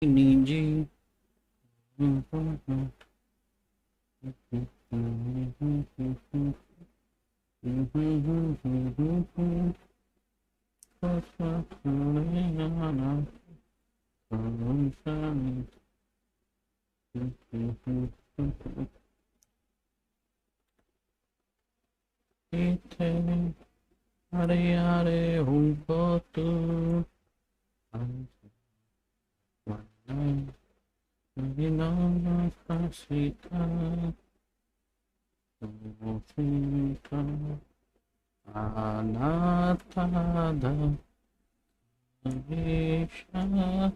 Ninja. Hare Hare Humpotu. Vinana Kasita. Anatada Visha.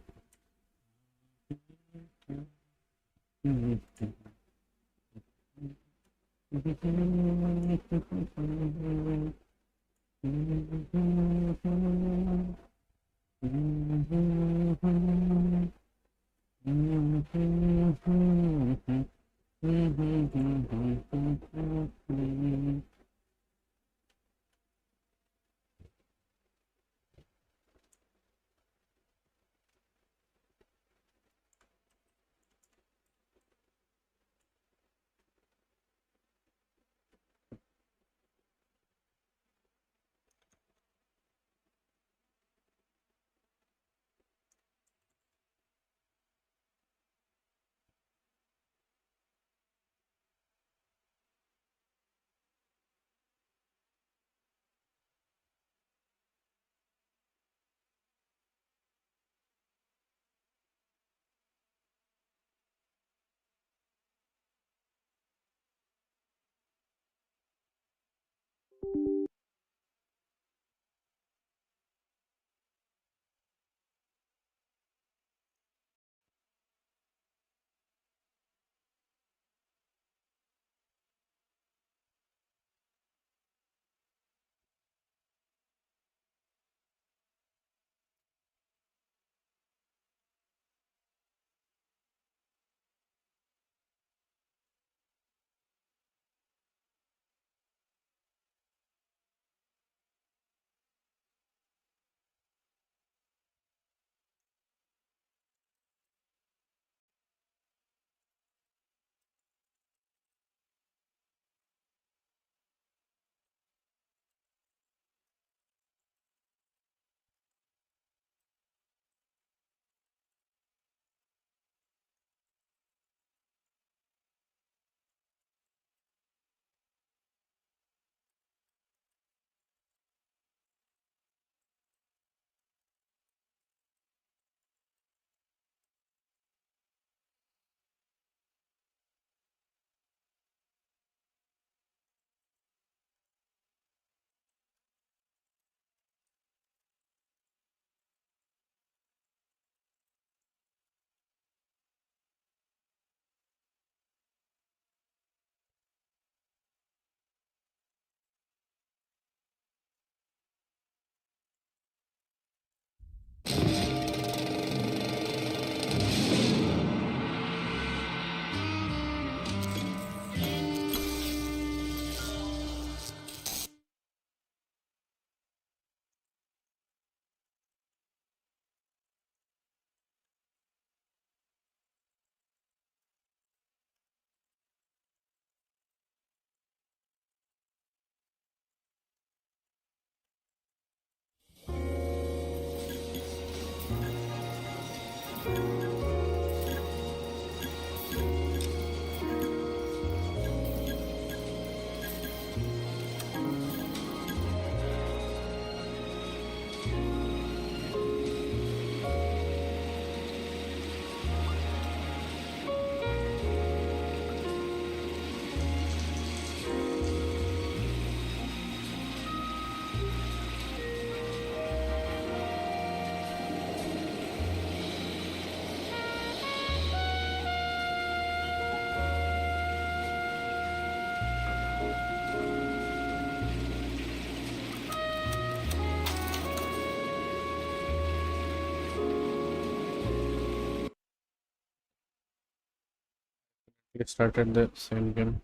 I started the same game.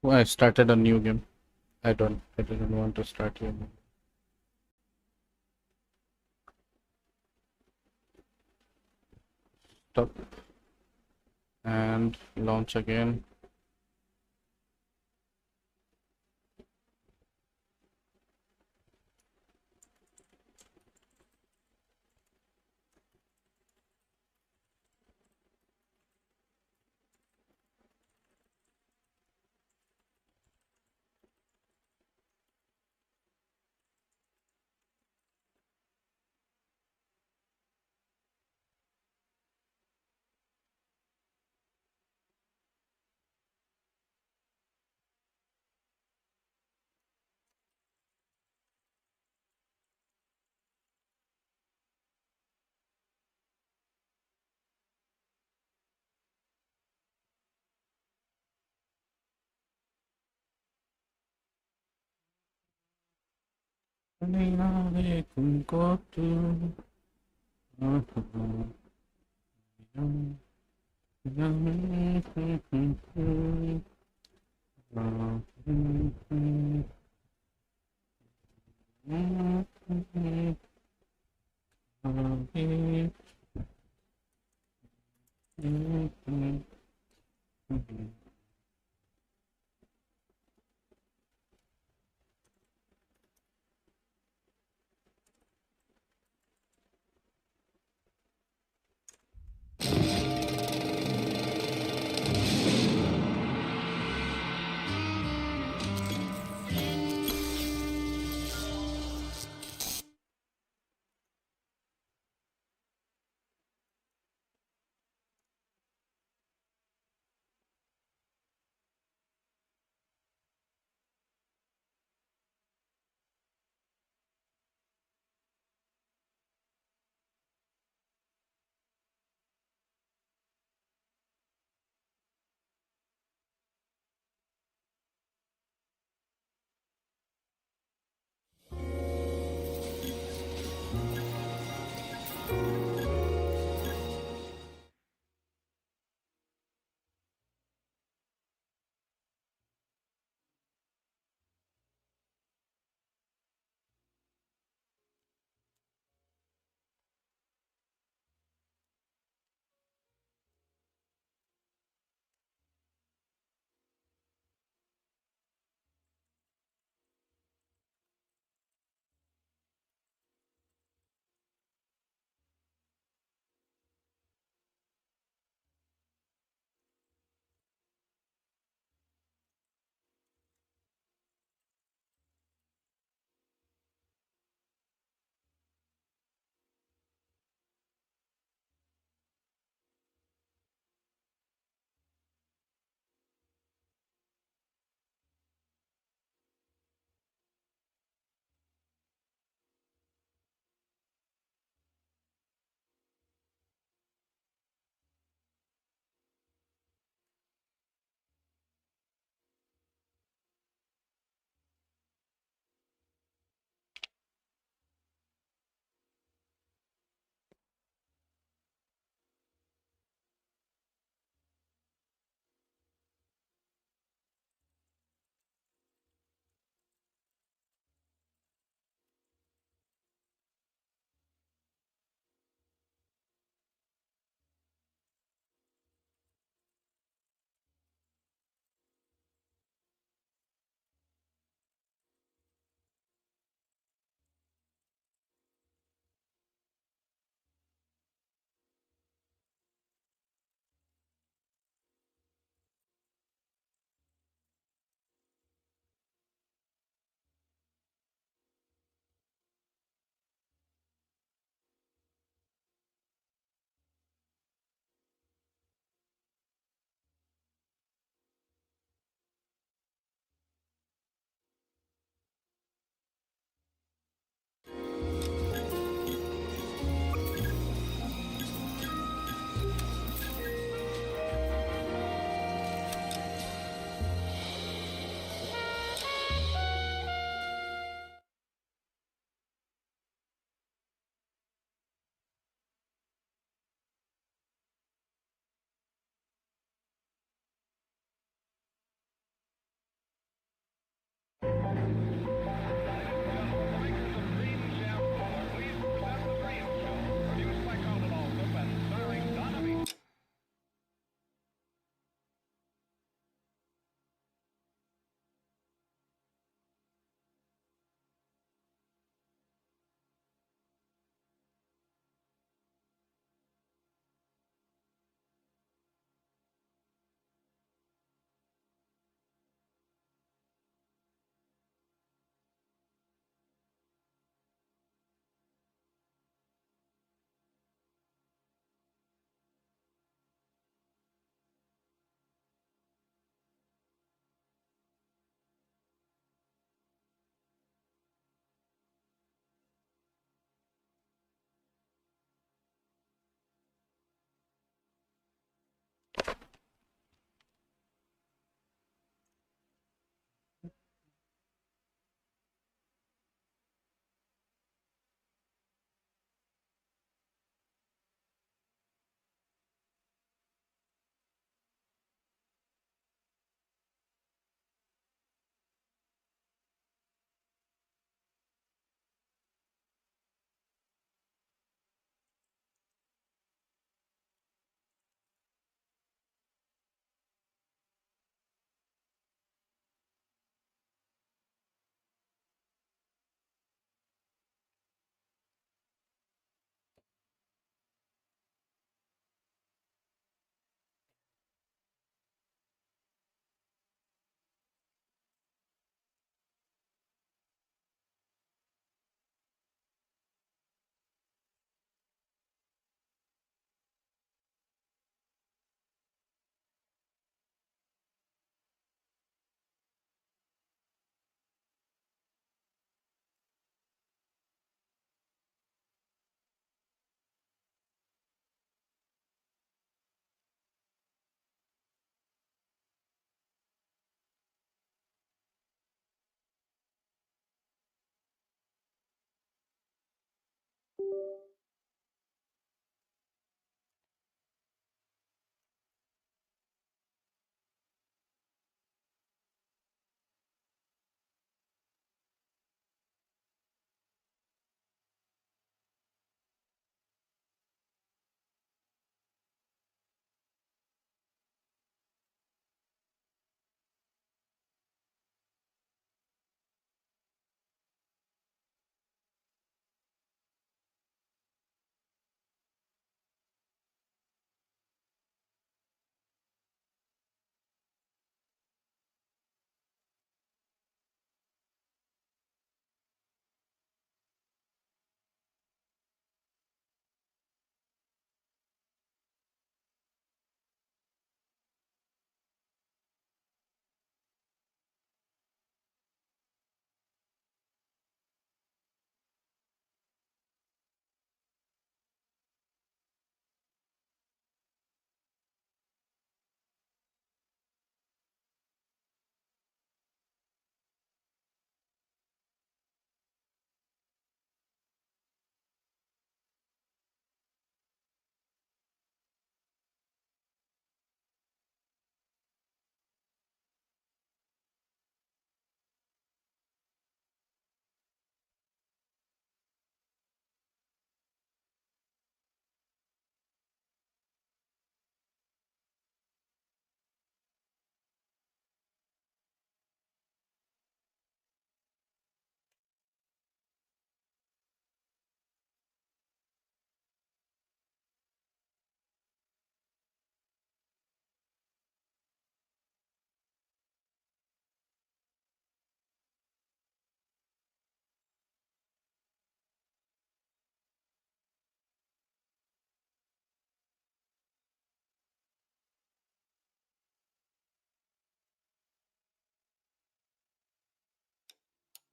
Well, I started a new game. I didn't want to start here. laptop and launch again.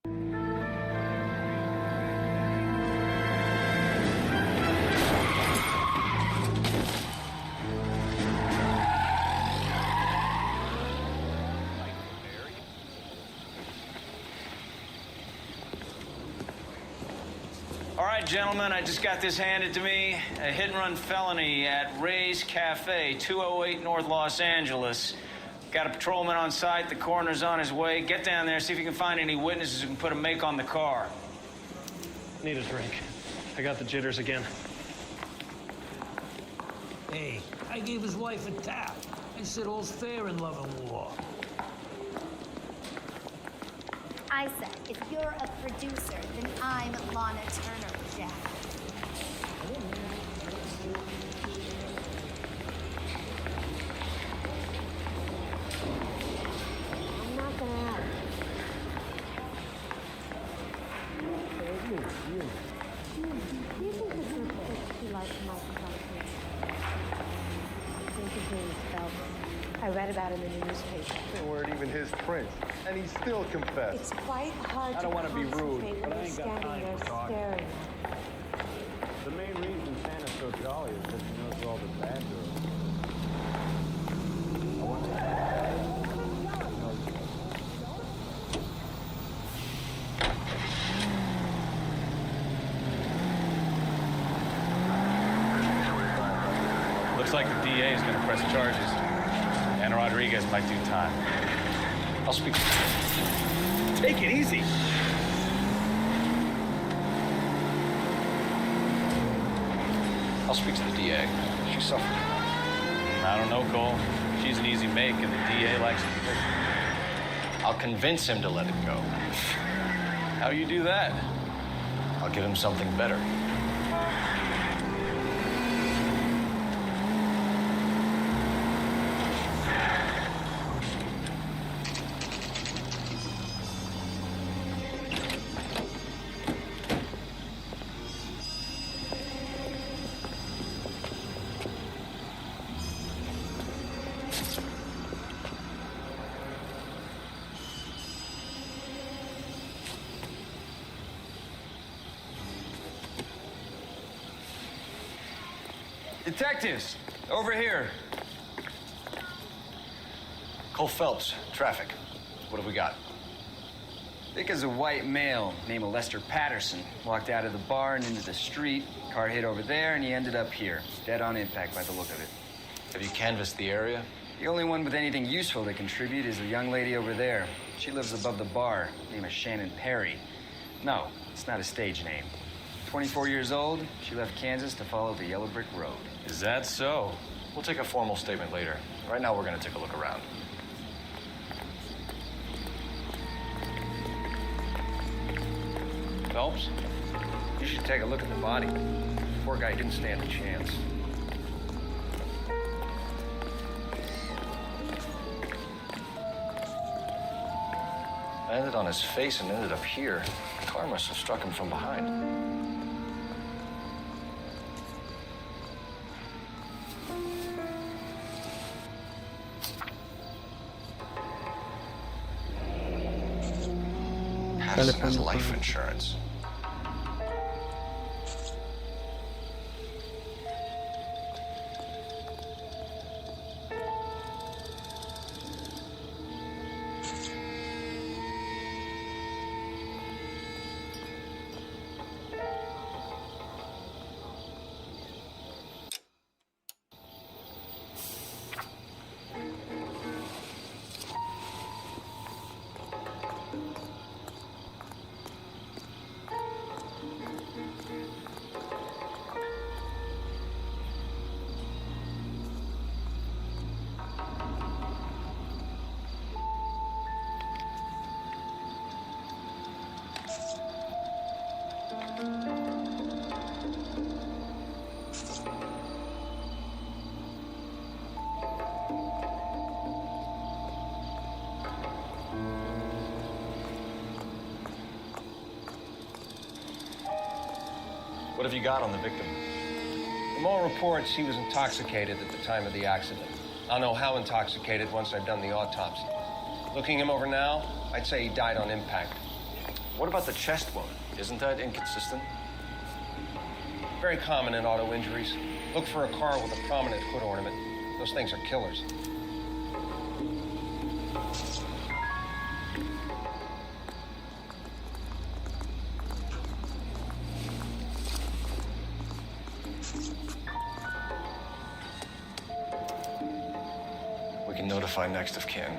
All right, gentlemen, I just got this handed to me. A hit-and-run felony at Ray's Cafe, 208 North Los Angeles. Got a patrolman on site. The coroner's on his way. Get down there, see if you can find any witnesses who can put a make on the car. Need a drink. I got the jitters again. Hey, I gave his wife a tap. I said all's fair in love and war. I said, if you're a producer, then I'm Lana Turner, Jack. I'm not gonna ask. Do you think this is what she likes my company? I think his name is Phelps. I read about him in the newspaper. They weren't even his prints, and he still confessed. It's quite hard I don't want to be rude, concentrate but when I you're ain't got standing time there for talking. staring. The main reason Santa's so jolly is because he knows all the bad girls. I wonder Looks like the DA is going to press charges. And Rodriguez might do time. I'll speak. Take it easy. I'll speak to the DA. She suffered. I don't know, Cole. She's an easy make, and the DA likes it. I'll convince him to let it go. How do you do that? I'll give him something better. Detectives, over here. Cole Phelps, traffic. What have we got? Think as a white male named Lester Patterson walked out of the bar and into the street. Car hit over there, and he ended up here, dead on impact by the look of it. Have you canvassed the area? The only one with anything useful to contribute is the young lady over there. She lives above the bar. Name is Shannon Perry. No, it's not a stage name. 24 years old, she left Kansas to follow the Yellow Brick Road. Is that so? We'll take a formal statement later. Right now, we're going to take a look around. Phelps, you should take a look at the body. Poor guy didn't stand a chance. Landed on his face and ended up here. The car must have struck him from behind. Patterson has life insurance. What have you got on the victim? From all reports, he was intoxicated at the time of the accident. I'll know how intoxicated once I've done the autopsy. Looking him over now, I'd say he died on impact. What about the chest wound? Isn't that inconsistent? Very common in auto injuries. Look for a car with a prominent hood ornament. Those things are killers. We can notify next of kin.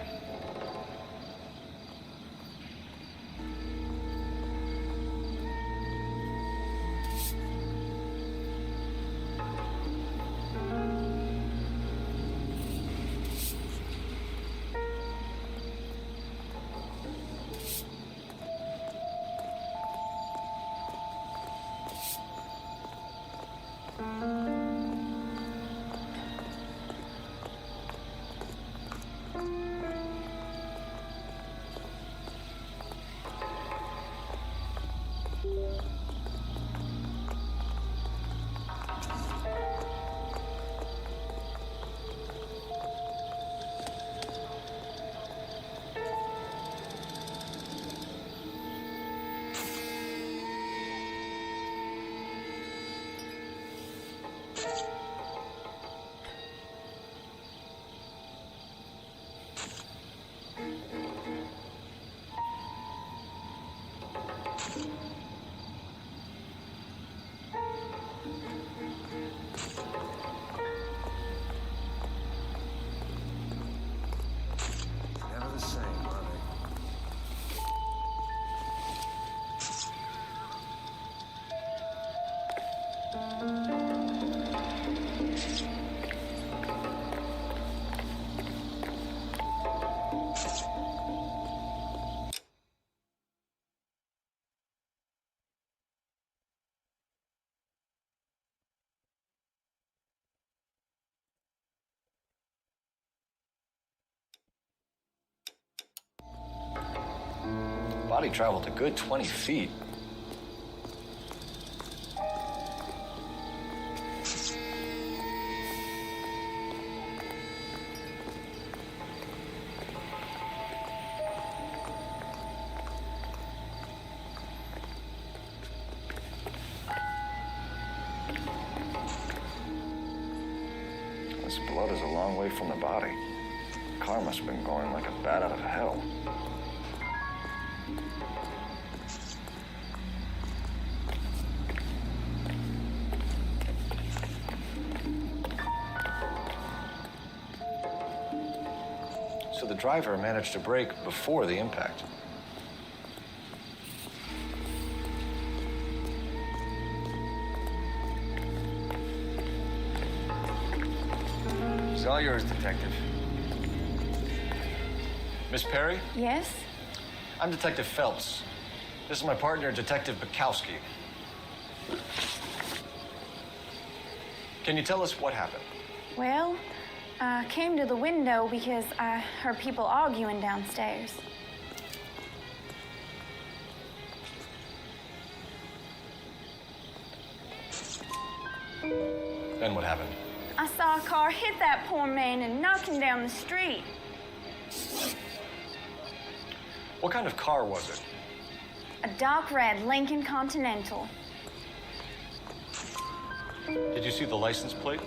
Never the same, are they? Body traveled a good 20 feet. This blood is a long way from the body. The car must have been going like a bat out of hell. So the driver managed to brake before the impact. It's all yours, Detective. Miss Perry? Yes? I'm Detective Phelps. This is my partner, Detective Bukowski. Can you tell us what happened? Well, I came to the window because I heard people arguing downstairs. Then what happened? I saw a car hit that poor man and knock him down the street. What kind of car was it? A dark red Lincoln Continental. Did you see the license plate?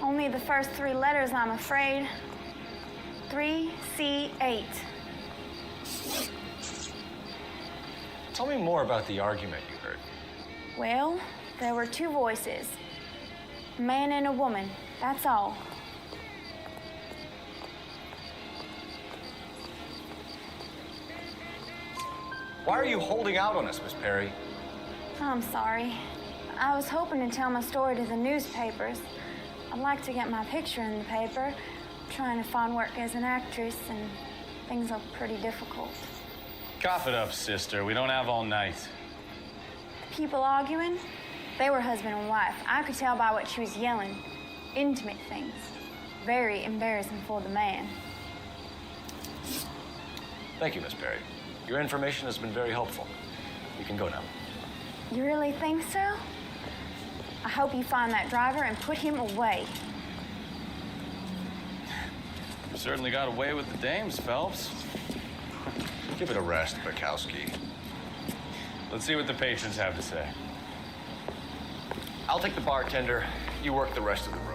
Only the first three letters, I'm afraid. 3C8. Tell me more about the argument you heard. Well, there were two voices. A man and a woman, that's all. Why are you holding out on us, Miss Perry? I'm sorry. I was hoping to tell my story to the newspapers. I'd like to get my picture in the paper. I'm trying to find work as an actress, and things are pretty difficult. Cough it up, sister. We don't have all night. People arguing? They were husband and wife. I could tell by what she was yelling. Intimate things. Very embarrassing for the man. Thank you, Miss Perry. Your information has been very helpful. You can go now. You really think so? I hope you find that driver and put him away. You certainly got away with the dames, Phelps. Give it a rest, Bukowski. Let's see what the patrons have to say. I'll take the bartender. You work the rest of the room.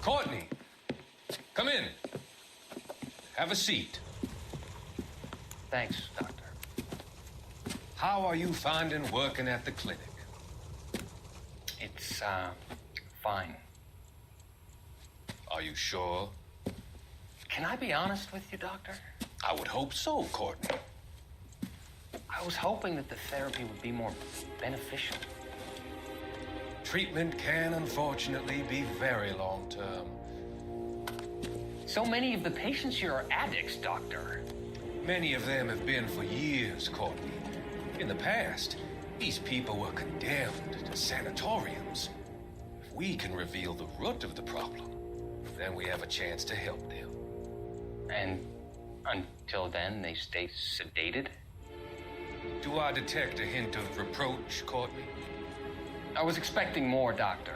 Courtney, come in. Have a seat. Thanks, Doctor. How are you finding working at the clinic? It's, fine. Are you sure? Can I be honest with you, Doctor? I would hope so, Courtney. I was hoping that the therapy would be more beneficial. Treatment can, unfortunately, be very long-term. So many of the patients here are addicts, Doctor. Many of them have been for years, Courtney. In the past, these people were condemned to sanatoriums. If we can reveal the root of the problem, then we have a chance to help them. And until then, they stay sedated? Do I detect a hint of reproach, Courtney? I was expecting more, Doctor.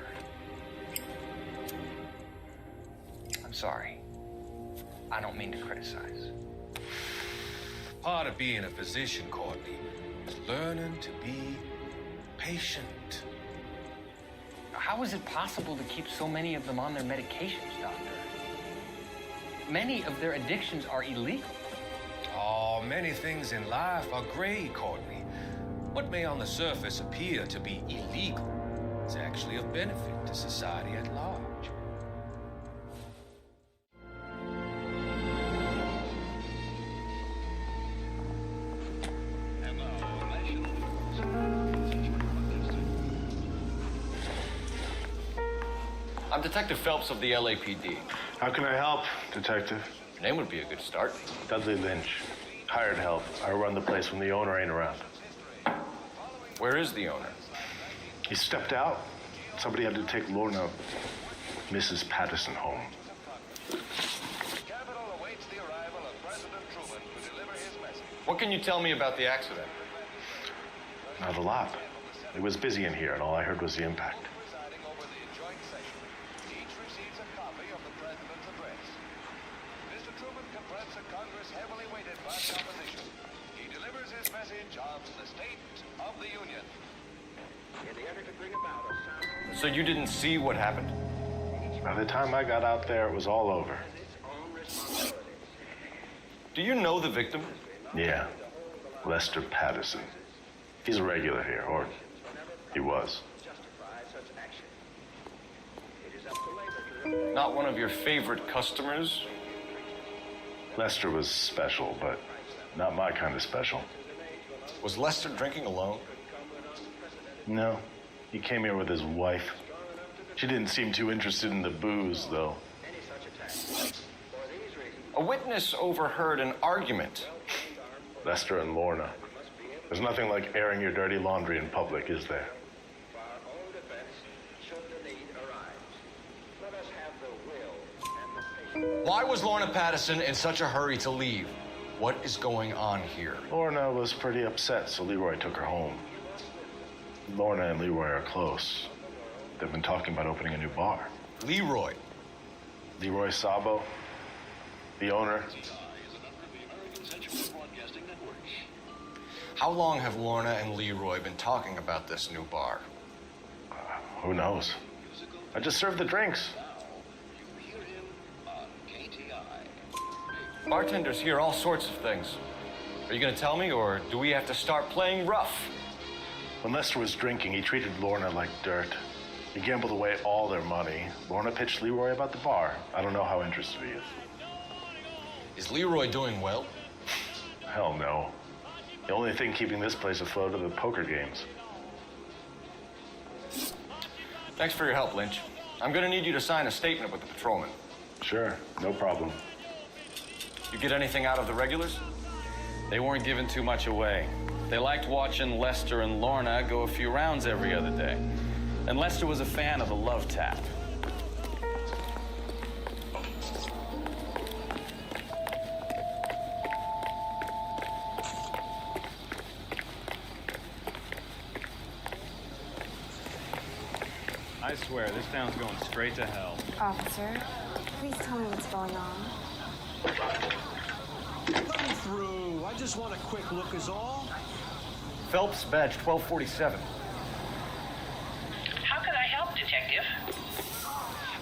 I'm sorry. I don't mean to criticize. Part of being a physician, Courtney, is learning to be patient. How is it possible to keep so many of them on their medications, Doctor? Many of their addictions are illegal. Oh, many things in life are gray, Courtney. What may on the surface appear to be illegal is actually of benefit to society at large. I'm Detective Phelps of the LAPD. How can I help, Detective? Your name would be a good start. Dudley Lynch. Hired help. I run the place when the owner ain't around. Where is the owner? He stepped out. Somebody had to take Lorna, Mrs. Patterson, home. What can you tell me about the accident? Not a lot. It was busy in here, and all I heard was the impact. So you didn't see what happened? By the time I got out there, it was all over. Do you know the victim? Yeah. Lester Patterson. He's a regular here, or he was. Not one of your favorite customers? Lester was special, but not my kind of special. Was Lester drinking alone? No. He came here with his wife. She didn't seem too interested in the booze, though. A witness overheard an argument. Lester and Lorna. There's nothing like airing your dirty laundry in public, is there? Why was Lorna Patterson in such a hurry to leave? What is going on here? Lorna was pretty upset, so Leroy took her home. Lorna and Leroy are close. They've been talking about opening a new bar. Leroy? Leroy Sabo, the owner. How long have Lorna and Leroy been talking about this new bar? Who knows? I just served the drinks. Bartenders hear all sorts of things. Are you going to tell me, or do we have to start playing rough? When Lester was drinking, he treated Lorna like dirt. He gambled away all their money. Lorna pitched Leroy about the bar. I don't know how interested he is. Is Leroy doing well? Hell no. The only thing keeping this place afloat are the poker games. Thanks for your help, Lynch. I'm going to need you to sign a statement with the patrolman. Sure, no problem. You get anything out of the regulars? They weren't giving too much away. They liked watching Lester and Lorna go a few rounds every other day. And Lester was a fan of the love tap. swear, this town's going straight to hell. Officer, please tell me what's going on. Let me through. I just want a quick look is all. Phelps, badge 1247. How can I help, Detective?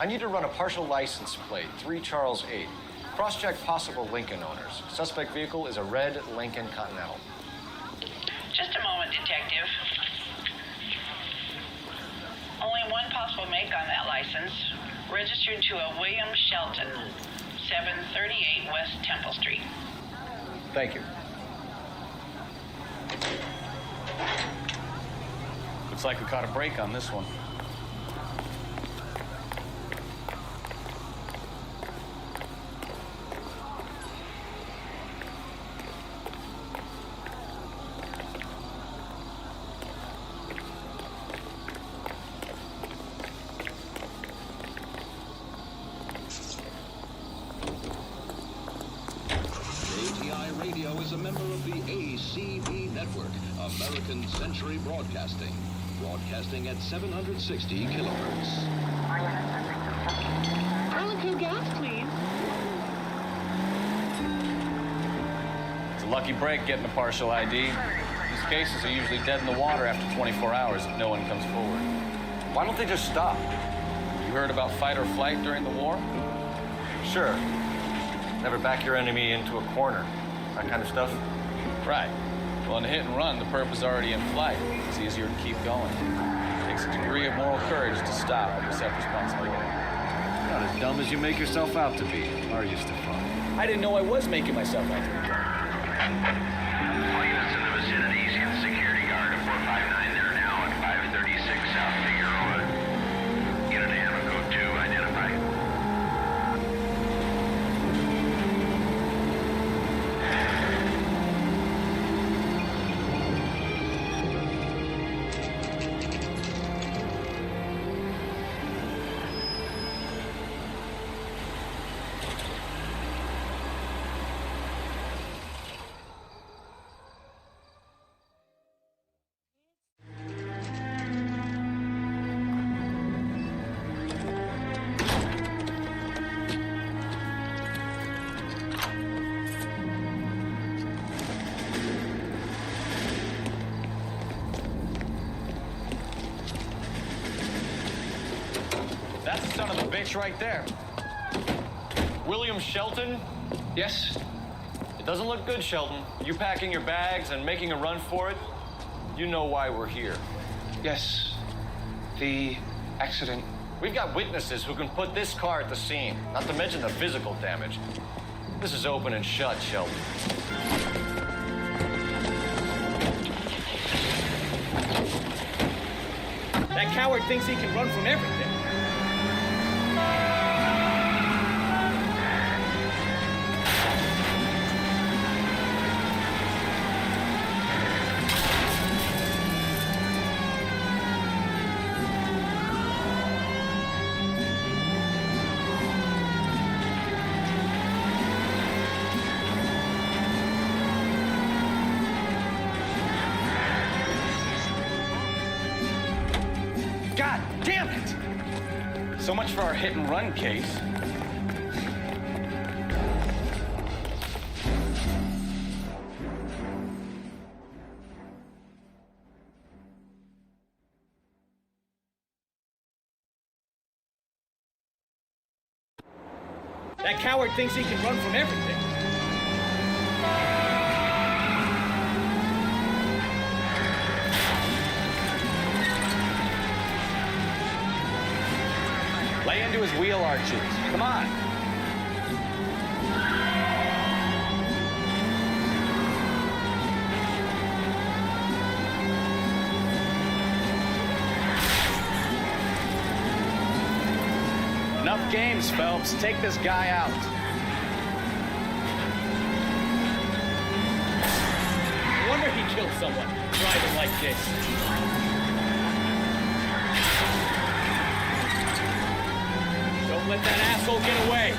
I need to run a partial license plate, 3 Charles 8. Cross-check possible Lincoln owners. Suspect vehicle is a red Lincoln Continental. Just a moment, Detective. Only one possible make on that license. Registered to a William Shelton, 738 West Temple Street. Thank you. Looks like we caught a break on this one. Radio is a member of the ACB network, American Century Broadcasting, broadcasting at 760 kilohertz. Arlico gas, please. It's a lucky break getting a partial ID. These cases are usually dead in the water after 24 hours if no one comes forward. Why don't they just stop? You heard about fight or flight during the war? Sure. Never back your enemy into a corner. That kind of stuff? Right. Well, in a hit and run, the perp is already in flight. It's easier to keep going. It takes a degree of moral courage to stop and accept responsibility. You're not as dumb as you make yourself out to be, are you, Stefan? I didn't know I was making myself out to be. All units in the vicinity, see the security guard at 459 there now at 536 South Figueroa. Unit Hammer code 2, identify. That's the son of a bitch right there. William Shelton? Yes? It doesn't look good, Shelton. You packing your bags and making a run for it? You know why we're here. Yes. The accident. We've got witnesses who can put this car at the scene, not to mention the physical damage. This is open and shut, Shelton. That coward thinks he can run from everything. God damn it! So much for our hit and run case. That coward thinks he can run from everything. Lay into his wheel arches. Come on. Enough games, Phelps. Take this guy out. No wonder he killed someone driving like this. Don't let that asshole get away.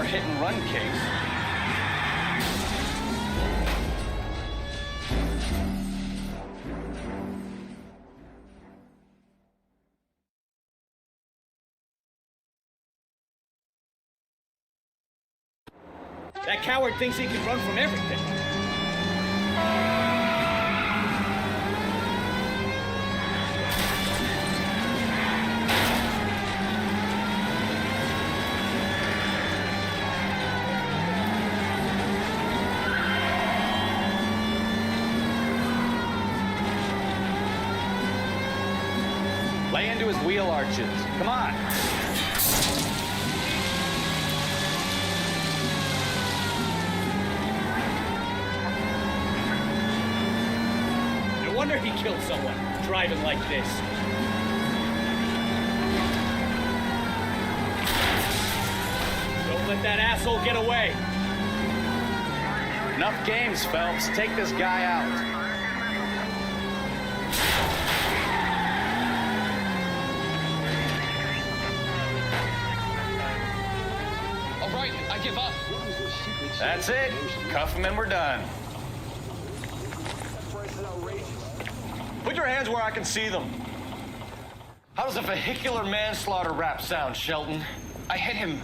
hit and run case. That coward thinks he can run from everything. Lay into his wheel arches. Come on. No wonder he killed someone, driving like this. Don't let that asshole get away. Enough games, Phelps. Take this guy out. All right, I give up. That's it. Cuff him and we're done. Put your hands where I can see them. How does a vehicular manslaughter rap sound, Shelton? I hit him.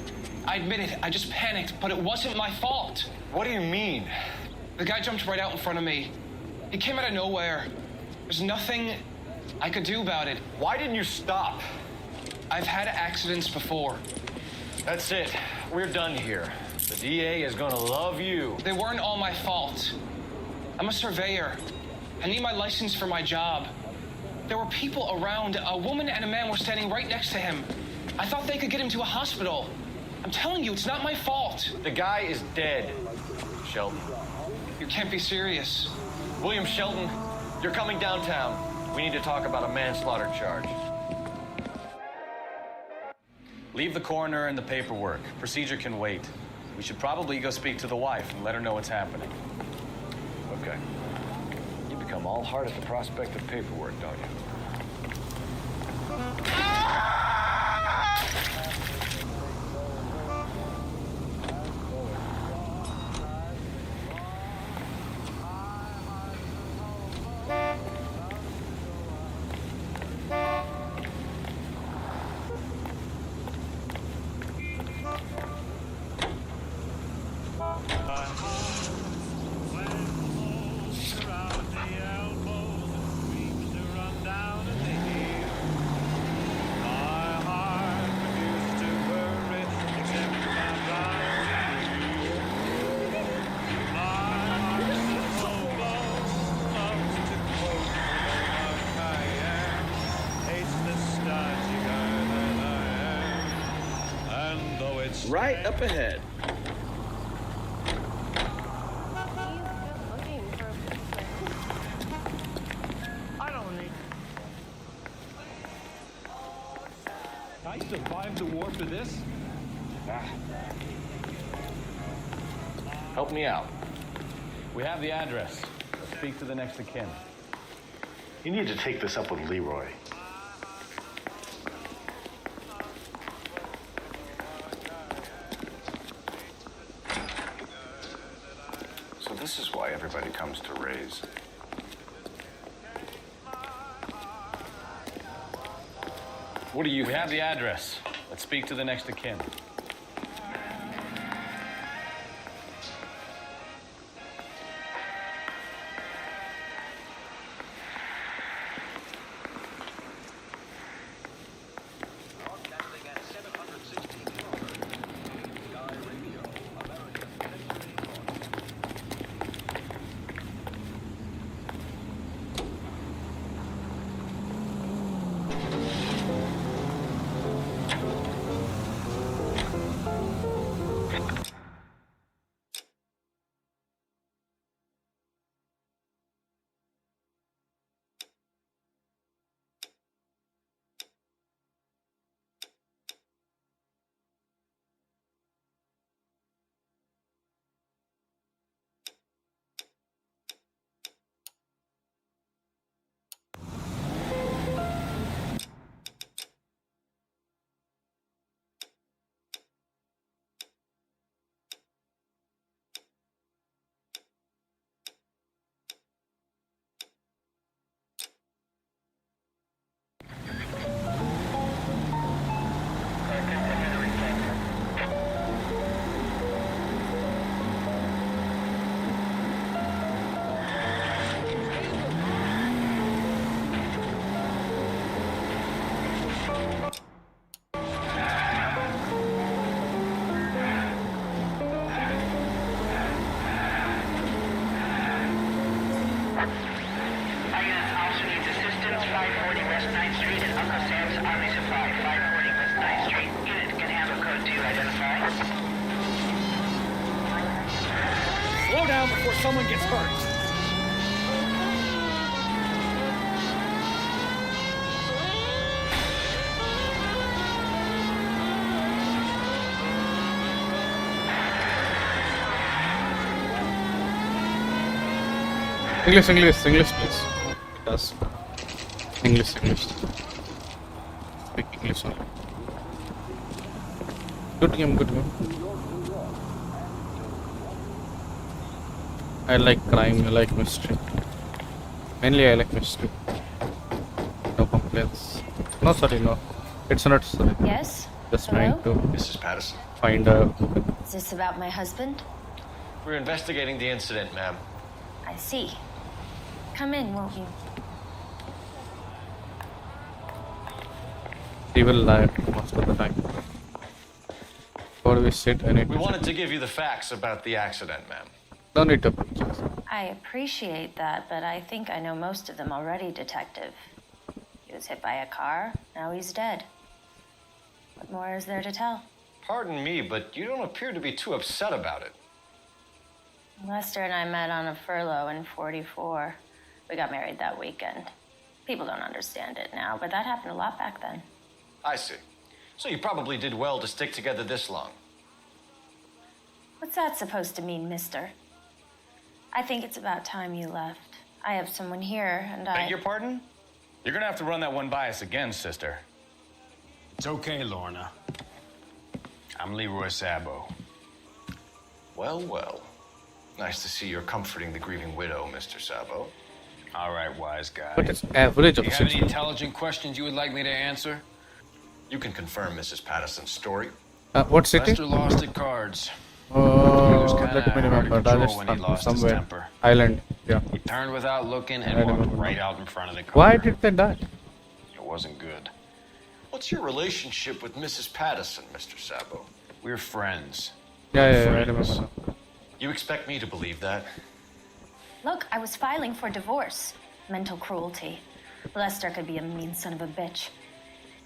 I admit it. I just panicked, but it wasn't my fault. What do you mean? The guy jumped right out in front of me. He came out of nowhere. There's nothing I could do about it. Why didn't you stop? I've had accidents before. That's it. We're done here. The DA is gonna love you. They weren't all my fault. I'm a surveyor. I need my license for my job. There were people around. A woman and a man were standing right next to him. I thought they could get him to a hospital. I'm telling you, it's not my fault. The guy is dead, Shelton. You can't be serious. William Shelton, you're coming downtown. We need to talk about a manslaughter charge. Leave the coroner and the paperwork. Procedure can wait. We should probably go speak to the wife and let her know what's happening. Okay. You become all heart at the prospect of paperwork, don't you? Right up ahead. I don't need. I survived the war for this. Help me out. We have the address. Let's speak to the next of kin. You need to take this up with Leroy. So this is why everybody comes to Ray's. What do you We have the address. Let's speak to the next of kin. Slow down before someone gets hurt. English, please. Yes. English. Speak English only. Good game. I like crime, I like mystery. Mainly I like mystery. No complaints. No, sorry, no. It's not sorry. Yes? Just Hello? trying to Mrs. Patterson. find a... Is this about my husband? We're investigating the incident, ma'am. I see. Come in, won't you? He will lie most of the time. Before we sit, I need We to wanted to give you the facts about the accident, ma'am. Don't need to pictures. I appreciate that, but I think I know most of them already, Detective. He was hit by a car, now he's dead. What more is there to tell? Pardon me, but you don't appear to be too upset about it. Lester and I met on a furlough in 44. We got married that weekend. People don't understand it now, but that happened a lot back then. I see. So you probably did well to stick together this long. What's that supposed to mean, mister? I think it's about time you left. I have someone here, and Beg your pardon? You're gonna have to run that one by us again, sister. It's okay, Lorna. I'm Leroy Sabo. Well. Nice to see you're comforting the grieving widow, Mr. Sabo. All right, wise guy. But it's average Do of you have 6. any intelligent questions you would like me to answer? You can confirm Mrs. Patterson's story. What city? Lester lost at cards. Let me remember. when he Rajasthan, lost his somewhere. temper. Island, yeah. He turned without looking I and walked remember. right out in front of the car. Why did they die? It wasn't good. What's your relationship with Mrs. Patterson, Mr. Sabo? We're friends. Yeah, I Friends. remember. You expect me to believe that? Look, I was filing for divorce. Mental cruelty. Lester could be a mean son of a bitch.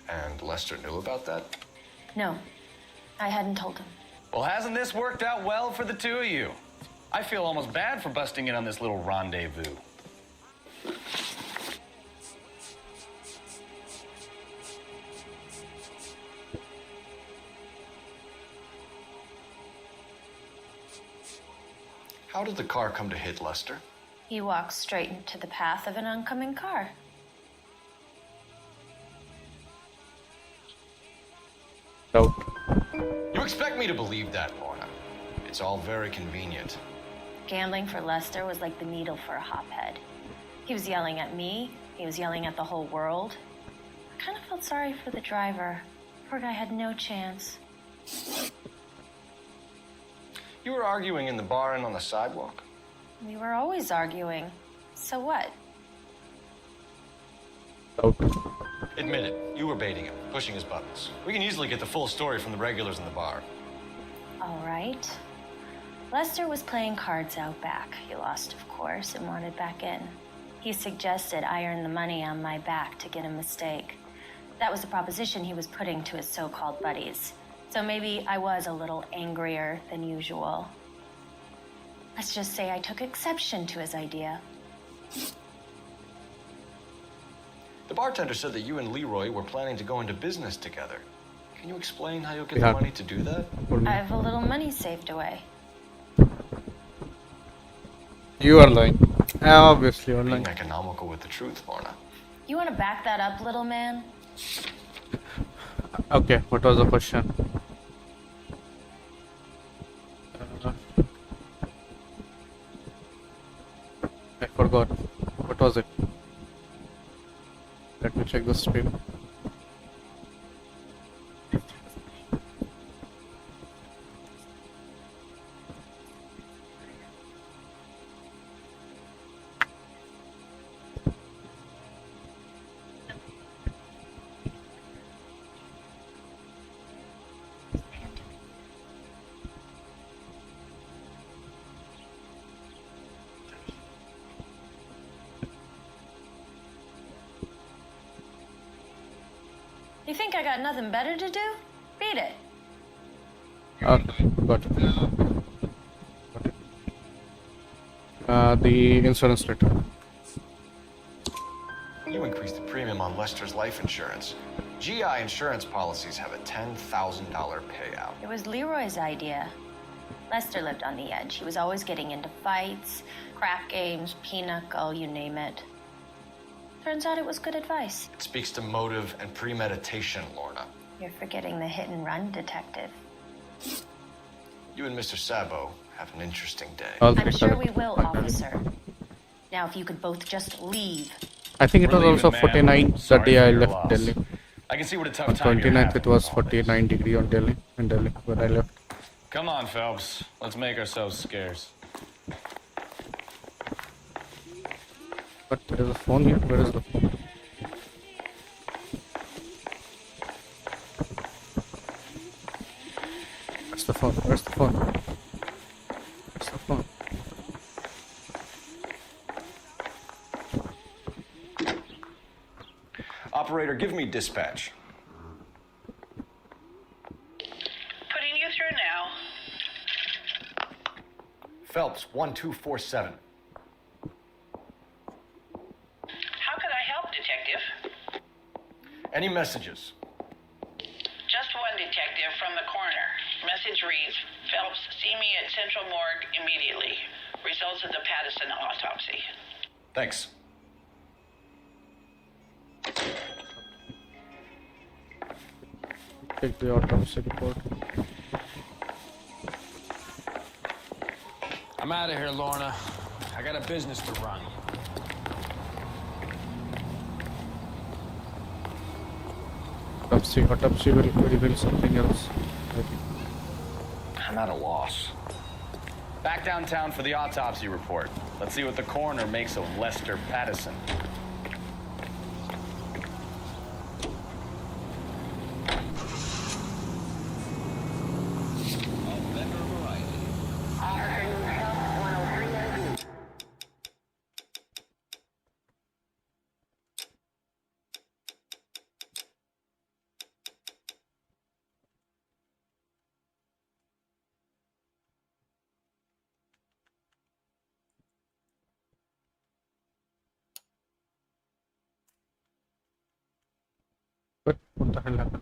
And Lester knew about that? No, I hadn't told him. Well, hasn't this worked out well for the two of you? I feel almost bad for busting in on this little rendezvous. How did the car come to hit Lester? He walked straight into the path of an oncoming car. Doubt. You expect me to believe that, Lorna? It's all very convenient. Gambling for Lester was like the needle for a hophead. He was yelling at me. He was yelling at the whole world. I kind of felt sorry for the driver. Poor guy had no chance. You were arguing in the bar and on the sidewalk? We were always arguing. So what? Doubt. Admit it, you were baiting him, pushing his buttons. We can easily get the full story from the regulars in the bar. All right. Lester was playing cards out back. He lost, of course, and wanted back in. He suggested I earn the money on my back to get a mistake. That was the proposition he was putting to his so-called buddies. So maybe I was a little angrier than usual. Let's just say I took exception to his idea. The bartender said that you and Leroy were planning to go into business together. Can you explain how you'll get Yeah. the money to do that? I have a little money saved away. You are lying. Obviously, you are lying. Being economical with the truth, Lorna. You want to back that up, little man? Okay, what was the question? I forgot. What was it? Let me check the stream. You think I got nothing better to do? Beat it. Okay, got it. The insurance letter. You increased the premium on Lester's life insurance. GI insurance policies have a $10,000 payout. It was Leroy's idea. Lester lived on the edge. He was always getting into fights, crack games, pinochle, you name it. Turns out it was good advice. It speaks to motive and premeditation, Lorna. You're forgetting the hit-and-run detective. You and Mr. Sabo have an interesting day. I'm sure we will, officer. Now, if you could both just leave. I think it was also 49 the day I left Delhi. I can see what a tough On time you're 29th having. it was 49 degree on Delhi, in Delhi where I left. Come on, Phelps. Let's make ourselves scarce. But there is a phone here. Where is the phone? Where's the phone? Where's the phone? Where's the phone? Operator, give me dispatch. Putting you through now. Phelps, 1247. How could I help, Detective? Any messages? Just one detective from the coroner. Message reads, Phelps, see me at Central Morgue immediately. Results of the Pattison autopsy. Thanks. Take the autopsy report. I'm out of here, Lorna. I got a business to run. Autopsy will reveal something else. I think. I'm at a loss. Back downtown for the autopsy report. Let's see what the coroner makes of Lester Pattison. What the hell happened?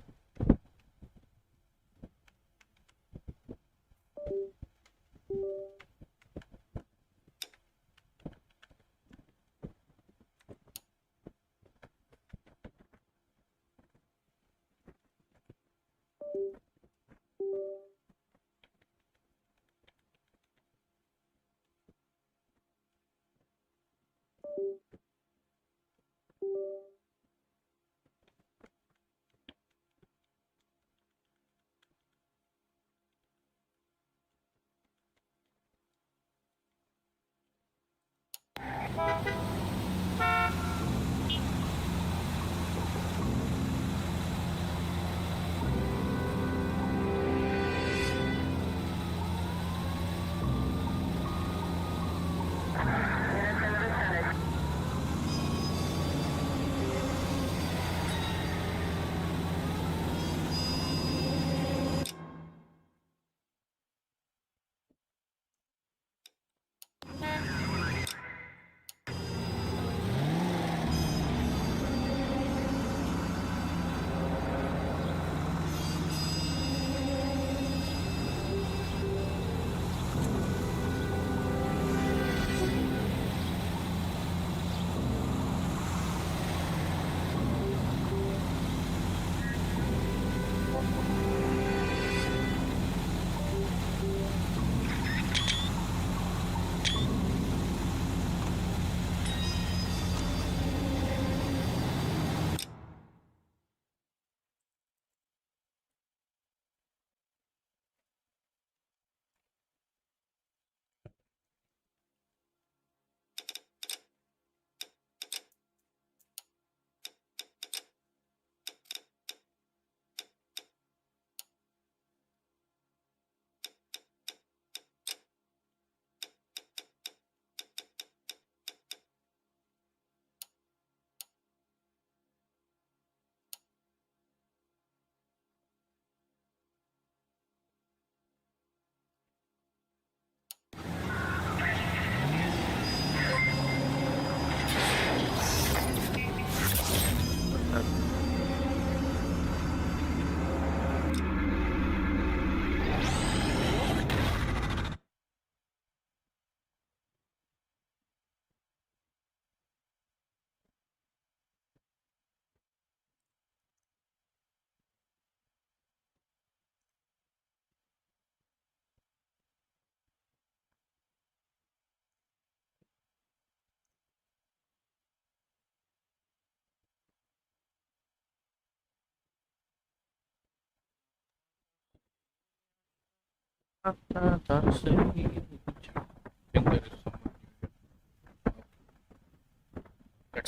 Let's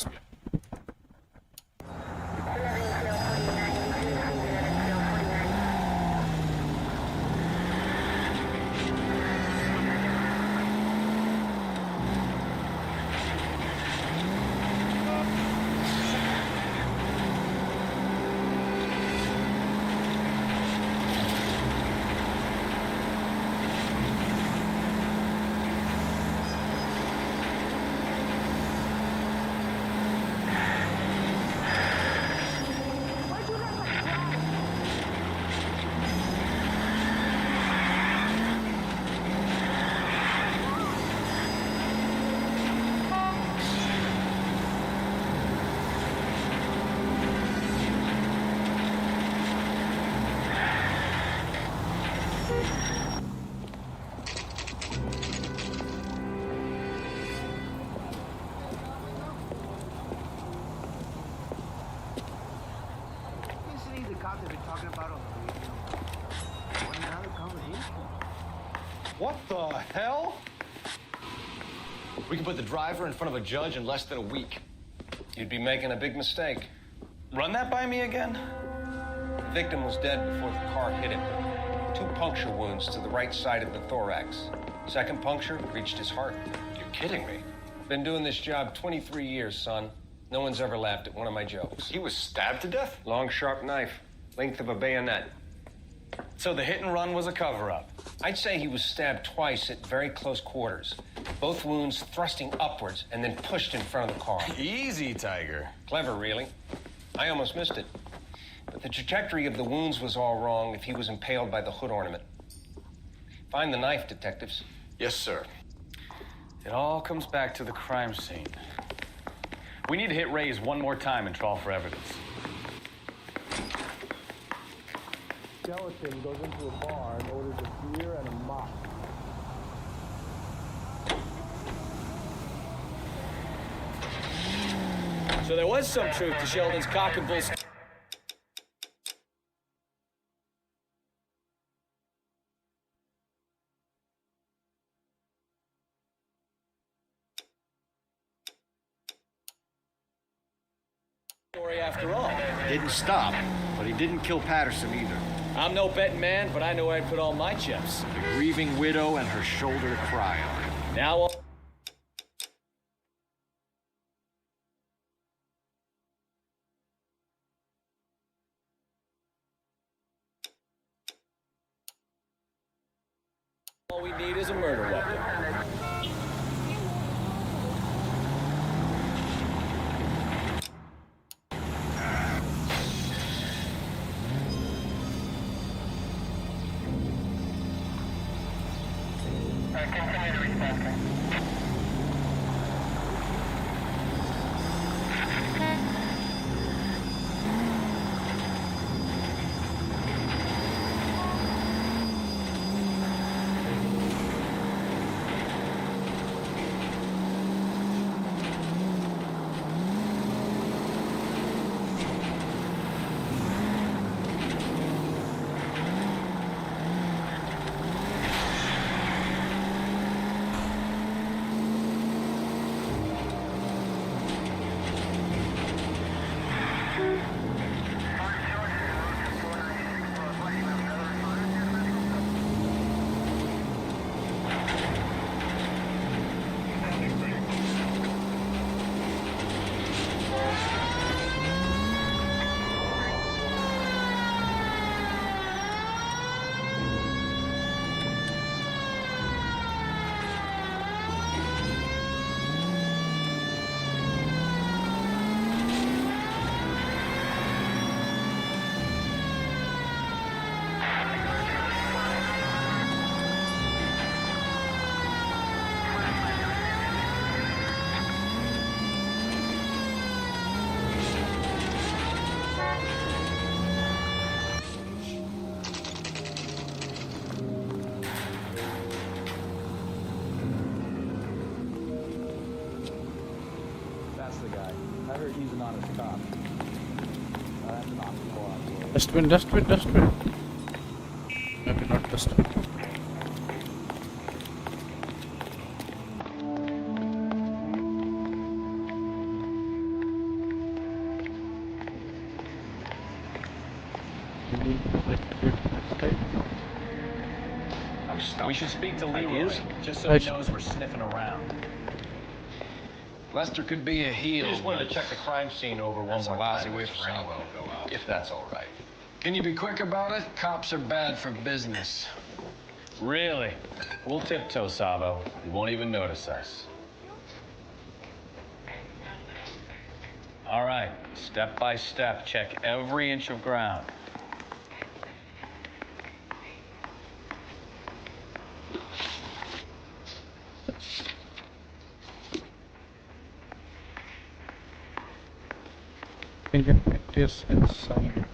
play. What the hell? We can put the driver in front of a judge in less than a week. You'd be making a big mistake. Run that by me again? The victim was dead before the car hit him. 2 puncture wounds to the right side of the thorax. Second puncture reached his heart. You're kidding me. Been doing this job 23 years, son. No one's ever laughed at one of my jokes. He was stabbed to death? Long, sharp knife. Length of a bayonet. So the hit and run was a cover-up? I'd say he was stabbed twice at very close quarters. Both wounds thrusting upwards and then pushed in front of the car. Easy, Tiger. Clever, really. I almost missed it. But the trajectory of the wounds was all wrong if he was impaled by the hood ornament. Find the knife, detectives. Yes, sir. It all comes back to the crime scene. We need to hit Ray's one more time and trawl for evidence. Skeleton goes into a bar and orders a beer and a mop. So there was some truth to Sheldon's cock and bull. Story after all. Didn't stop, but he didn't kill Patterson either. I'm no betting man, but I know where I'd put all my chips. The grieving widow and her shoulder to cry on. Now all we need is a murder weapon. Continue to respond. Dustbin. Maybe not dustbin. I'm stuck. We should speak to Leroy, Ideas? just so he knows we're sniffing around. Lester could be a heel. We just wanted to check the crime scene over one more lousy time, way Mr. for anyone Salvo. to go out. If that's all right. Can you be quick about it? Cops are bad for business. Really? We'll tiptoe, Savo. He won't even notice us. All right, step by step, check every inch of ground. Yes, inside.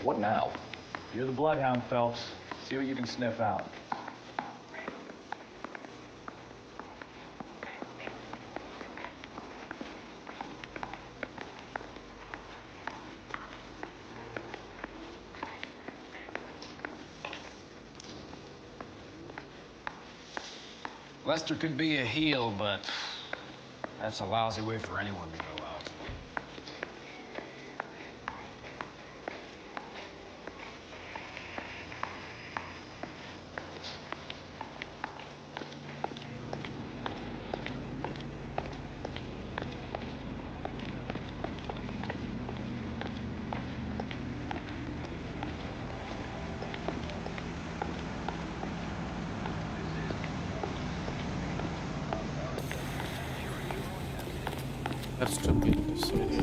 What now? You're the bloodhound, Phelps. See what you can sniff out. Lester could be a heel, but that's a lousy way for anyone to go out. Has to be this area.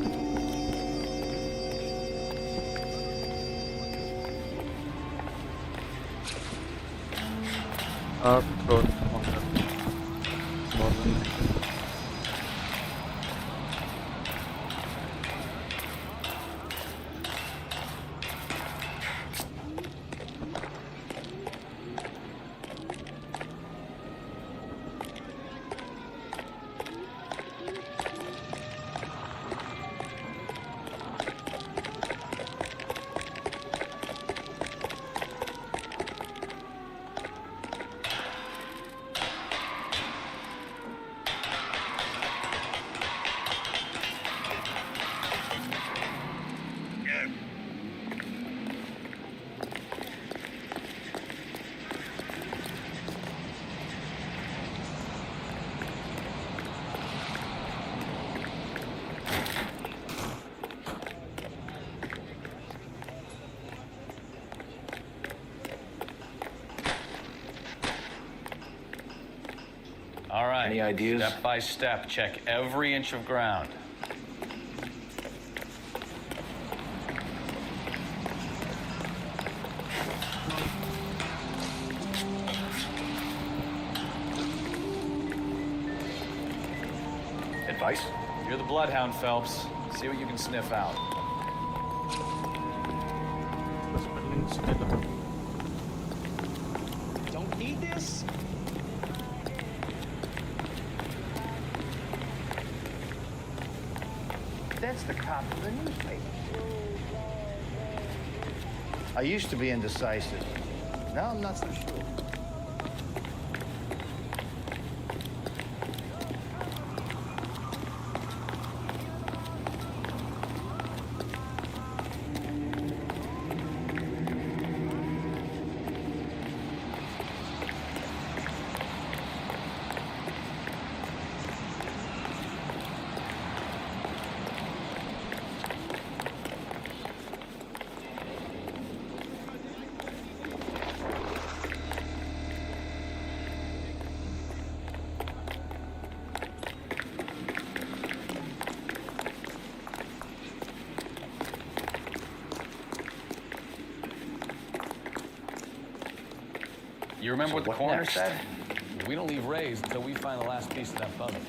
Road on the northern. All right. Any ideas? Step by step, check every inch of ground. Advice? You're the bloodhound, Phelps. See what you can sniff out. Don't need this? That's the cop from the newspaper. I used to be indecisive. Now I'm not so sure. You remember what the what coroner next? said? We don't leave Ray's until we find the last piece of that puzzle.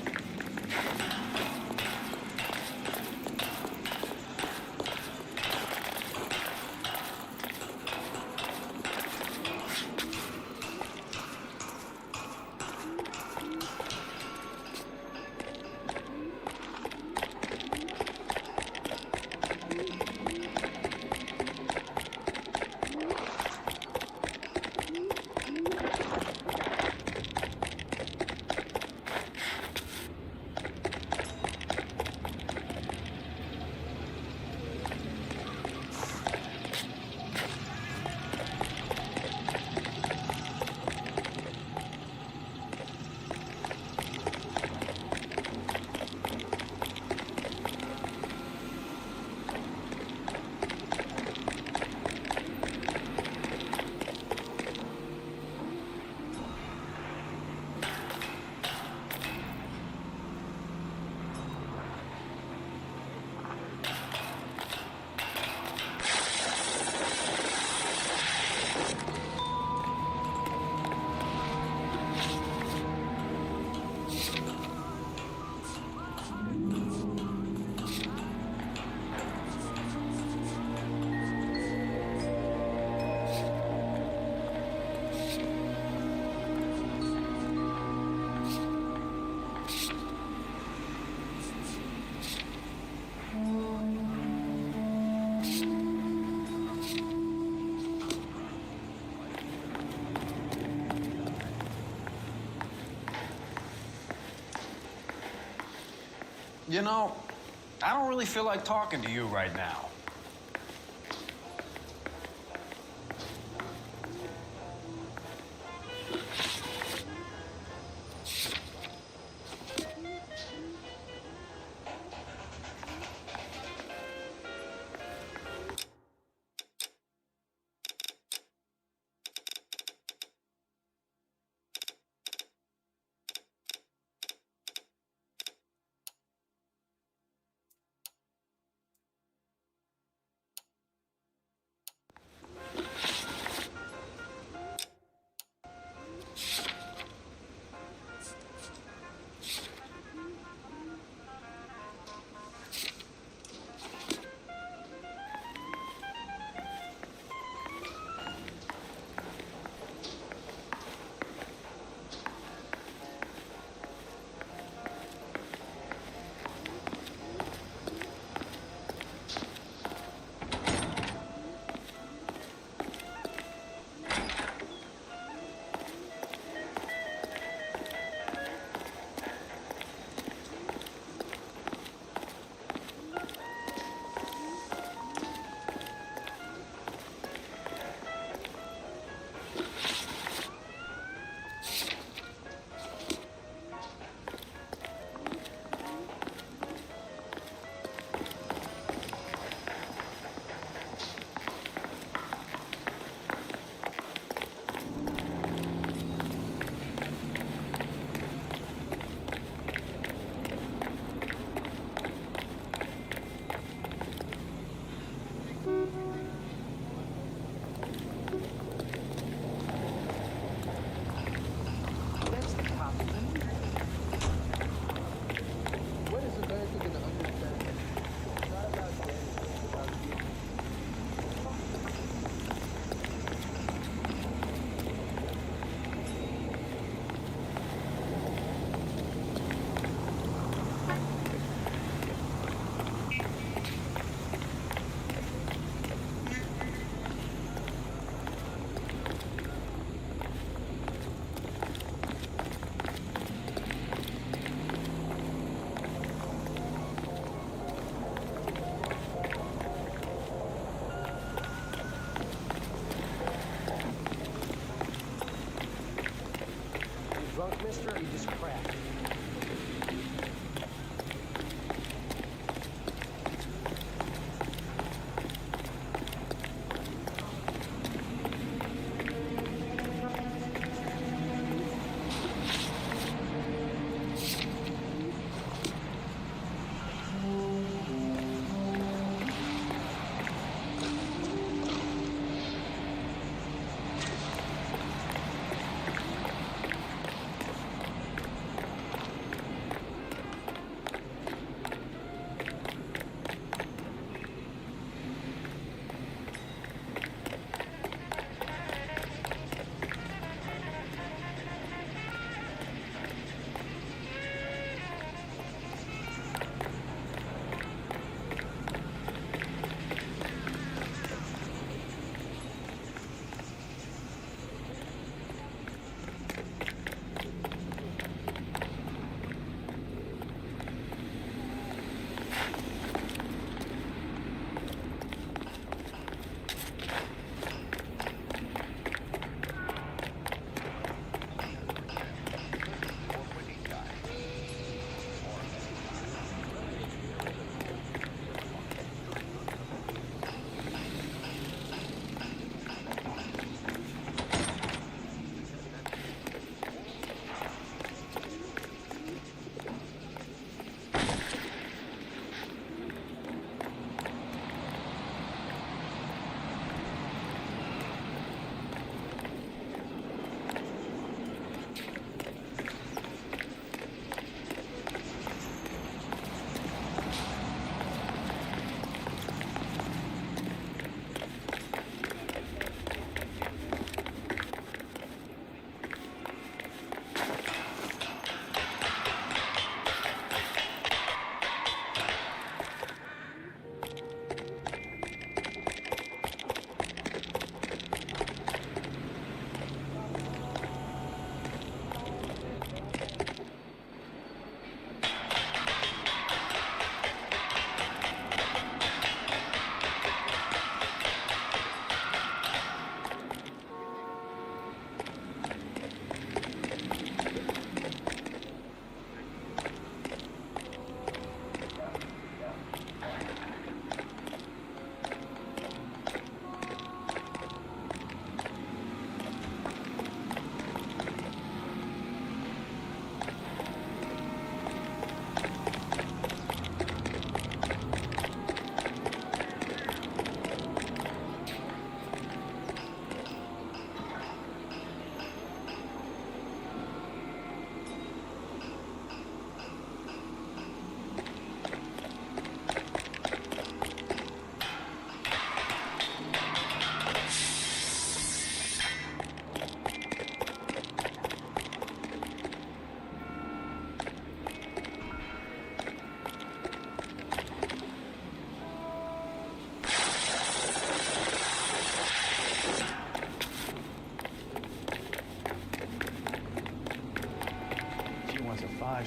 You know, I don't really feel like talking to you right now.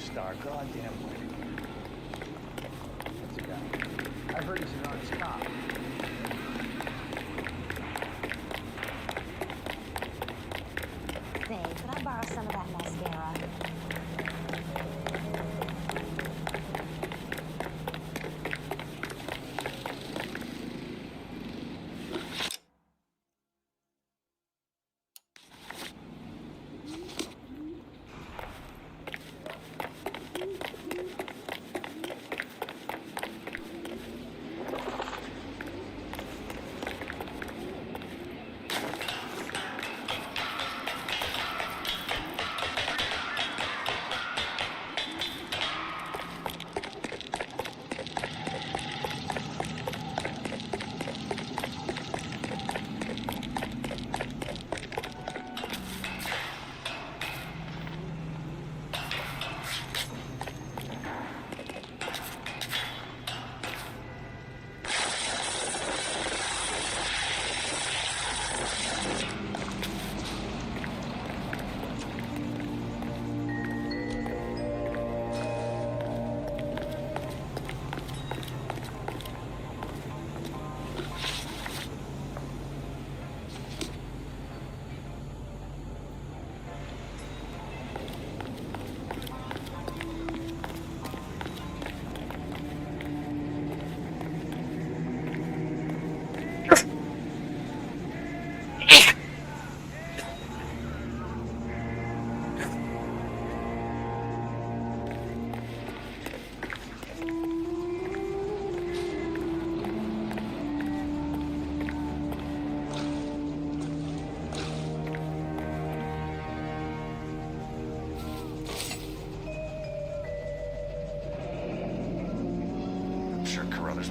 star, goddamn way. What's the guy? I heard he's an honest cop. Say, could I borrow some of that mascara?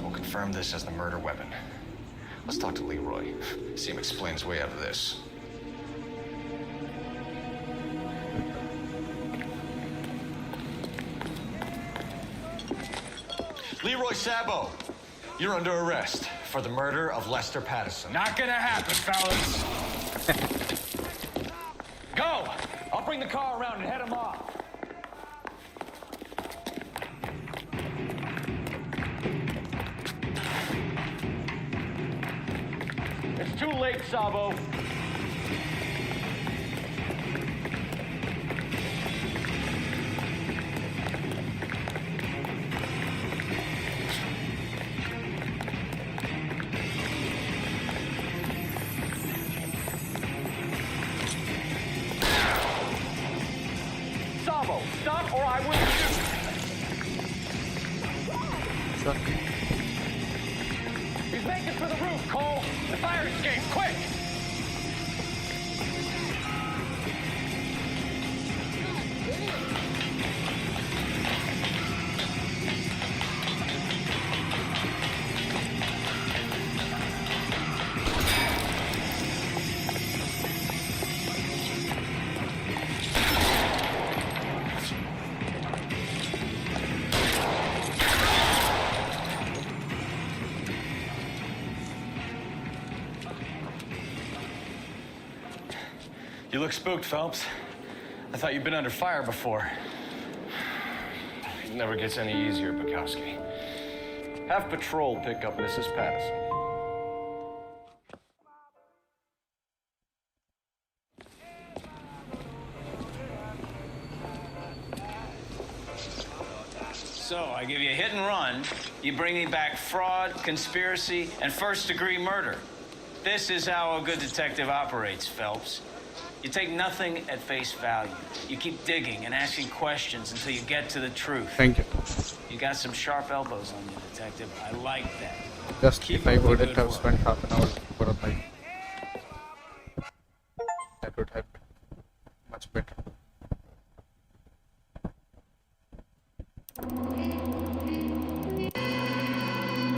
Will confirm this as the murder weapon. Let's talk to Leroy. See him explain his way out of this. Leroy Sabo, you're under arrest for the murder of Lester Patterson. Not gonna happen, fellas. Go! I'll bring the car around and head him off. It's too late, Sabo. Sabo, stop or I will shoot. He's making for the roof, Cole. The fire escape, quick! You look spooked, Phelps. I thought you'd been under fire before. It never gets any easier, Bukowski. Have patrol pick up Mrs. Patterson. So, I give you a hit and run, you bring me back fraud, conspiracy, and first-degree murder. This is how a good detective operates, Phelps. You take nothing at face value. You keep digging and asking questions until you get to the truth. Thank you. You got some sharp elbows on you, detective. I like that. Just Keep if I up the wouldn't good have work. spent half an hour for a bike, that would have been much better.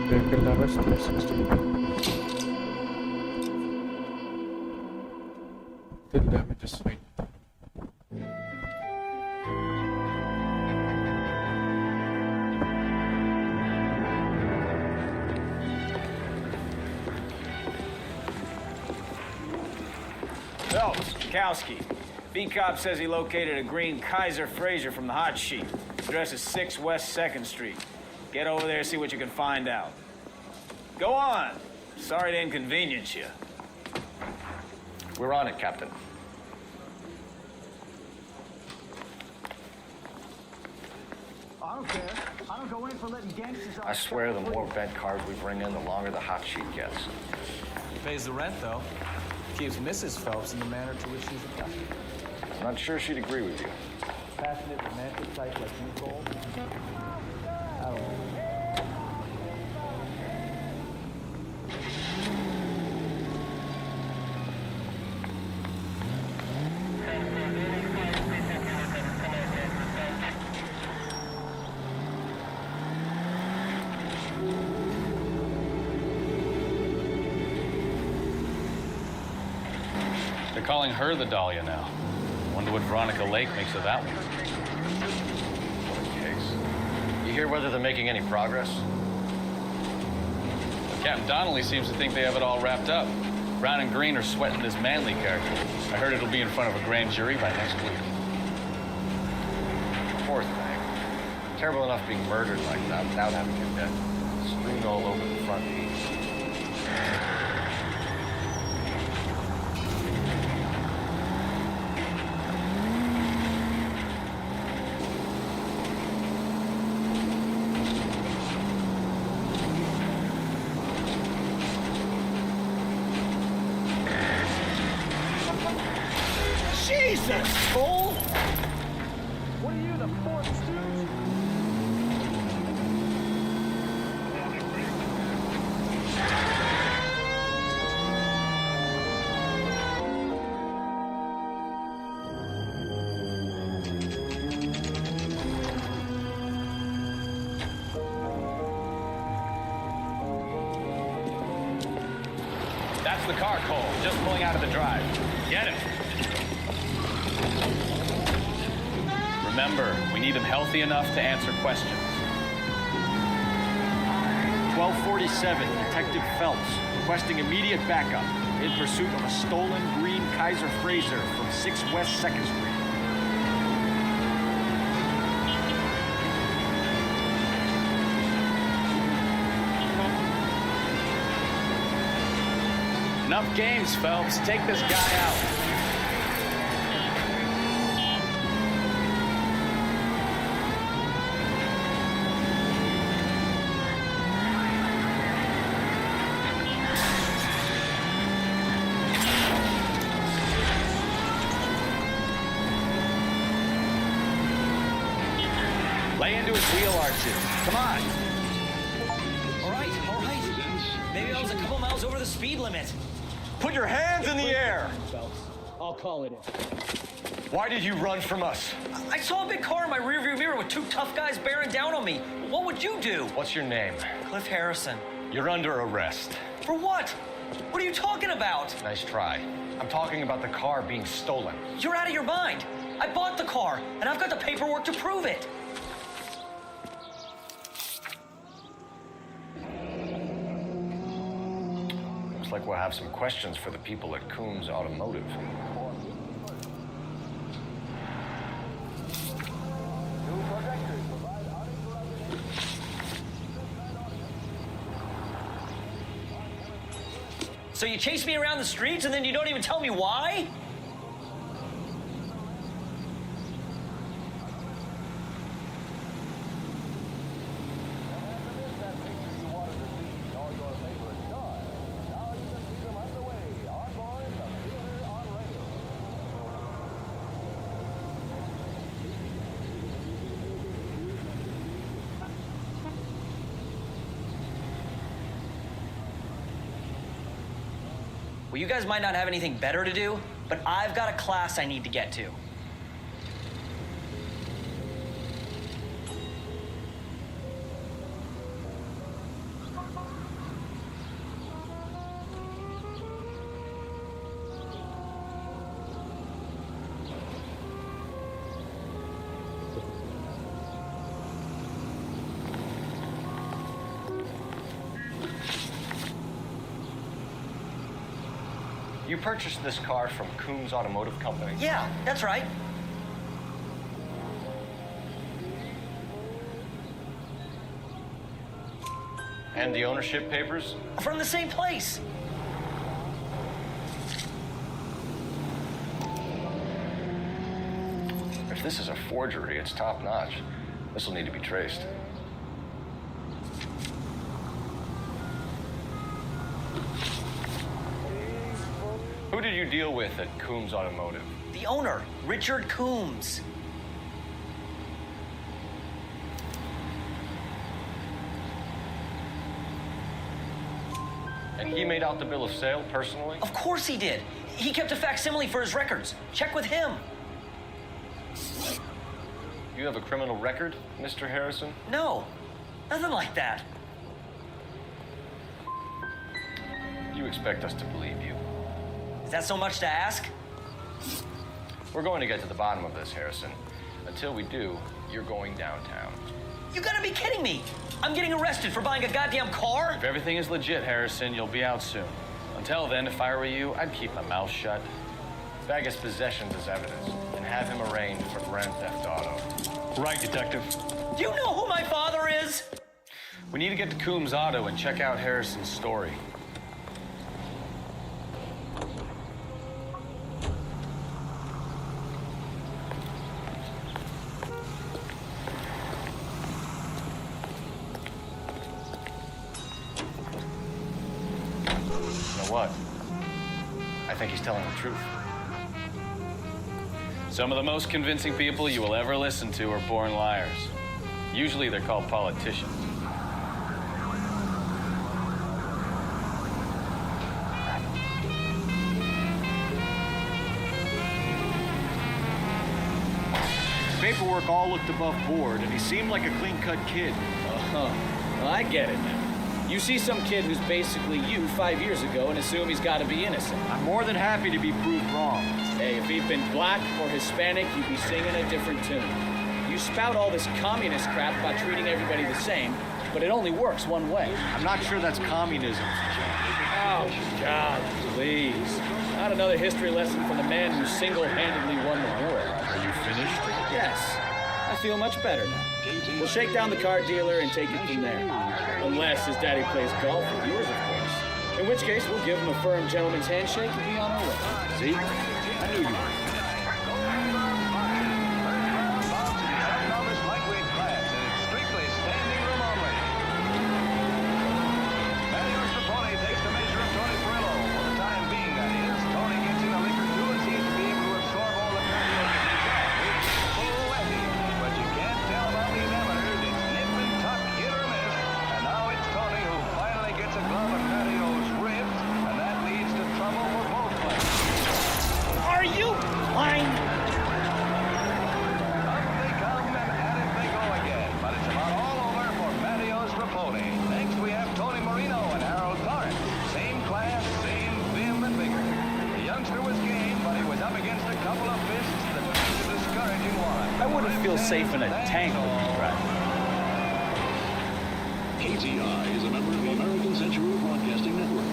Vehicle arrest 360. Still damage is fine. Phelps, Bukowski. B-Cop says he located a green Kaiser Fraser from the hot sheet. Address is 6 West 2nd Street. Get over there, see what you can find out. Go on. Sorry to inconvenience you. We're on it, Captain. I don't care. I don't go in for letting gangsters off. I swear the more bent cars we bring in, the longer the hot sheet gets. Pays the rent, though. Keeps Mrs. Phelps in the manner to which she's accustomed. I'm not sure she'd agree with you. Passionate, romantic type like you, Cole. I don't know. They're calling her the Dahlia now. Wonder what Veronica Lake makes of that one. What a case. You hear whether they're making any progress? Well, Captain Donnelly seems to think they have it all wrapped up. Brown and Green are sweating this Manley character. I heard it'll be in front of a grand jury by next week. Poor thing. Terrible enough being murdered like that without having your death strewn all over the front page. Jesus, Cole! What are you, the fourth stooge? That's the car, Cole. Just pulling out of the drive. Get him. Remember, we need him healthy enough to answer questions. 1247, Detective Phelps, requesting immediate backup in pursuit of a stolen green Kaiser Frazer from 6 West 2nd Street. Enough games, Phelps. Take this guy out. Lay into his wheel arches. Come on. All right. Maybe I was a couple miles over the speed limit. Put your hands in the air! Phelps, I'll call it in. Why did you run from us? I saw a big car in my rearview mirror with 2 tough guys bearing down on me. What would you do? What's your name? Cliff Harrison. You're under arrest. For what? What are you talking about? Nice try. I'm talking about the car being stolen. You're out of your mind. I bought the car, and I've got the paperwork to prove it. Looks like we'll have some questions for the people at Coombs Automotive. So you chase me around the streets and then you don't even tell me why? Well, you guys might not have anything better to do, but I've got a class I need to get to. You purchased this car from Coombs Automotive Company? Yeah, that's right. And the ownership papers? From the same place. If this is a forgery, it's top-notch. This will need to be traced. Who did you deal with at Coombs Automotive? The owner, Richard Coombs. And he made out the bill of sale personally? Of course he did. He kept a facsimile for his records. Check with him. You have a criminal record, Mr. Harrison? No, nothing like that. You expect us to believe you? Is that so much to ask? We're going to get to the bottom of this, Harrison. Until we do, you're going downtown. You gotta be kidding me! I'm getting arrested for buying a goddamn car? If everything is legit, Harrison, you'll be out soon. Until then, if I were you, I'd keep my mouth shut. Bag his possessions as evidence and have him arraigned for grand theft auto. Right, Detective. Do you know who my father is? We need to get to Coombs Auto and check out Harrison's story. You know what? I think he's telling the truth. Some of the most convincing people you will ever listen to are born liars. Usually they're called politicians. Paperwork all looked above board, and he seemed like a clean-cut kid. Well, I get it now. You see some kid who's basically you 5 years ago and assume he's got to be innocent. I'm more than happy to be proved wrong. Hey, if he'd been black or Hispanic, you'd be singing a different tune. You spout all this communist crap about treating everybody the same, but it only works one way. I'm not sure that's communism. Oh, God, please. Not another history lesson from the man who single-handedly won the war. Are you finished? Yes. I feel much better now. We'll shake down the car dealer and take it from there. Unless his daddy plays golf with yours, of course. In which case, we'll give him a firm gentleman's handshake and be on our way. See? I knew you were. Safe in a tank with me, right? KTI is a member of the American Century Broadcasting Network.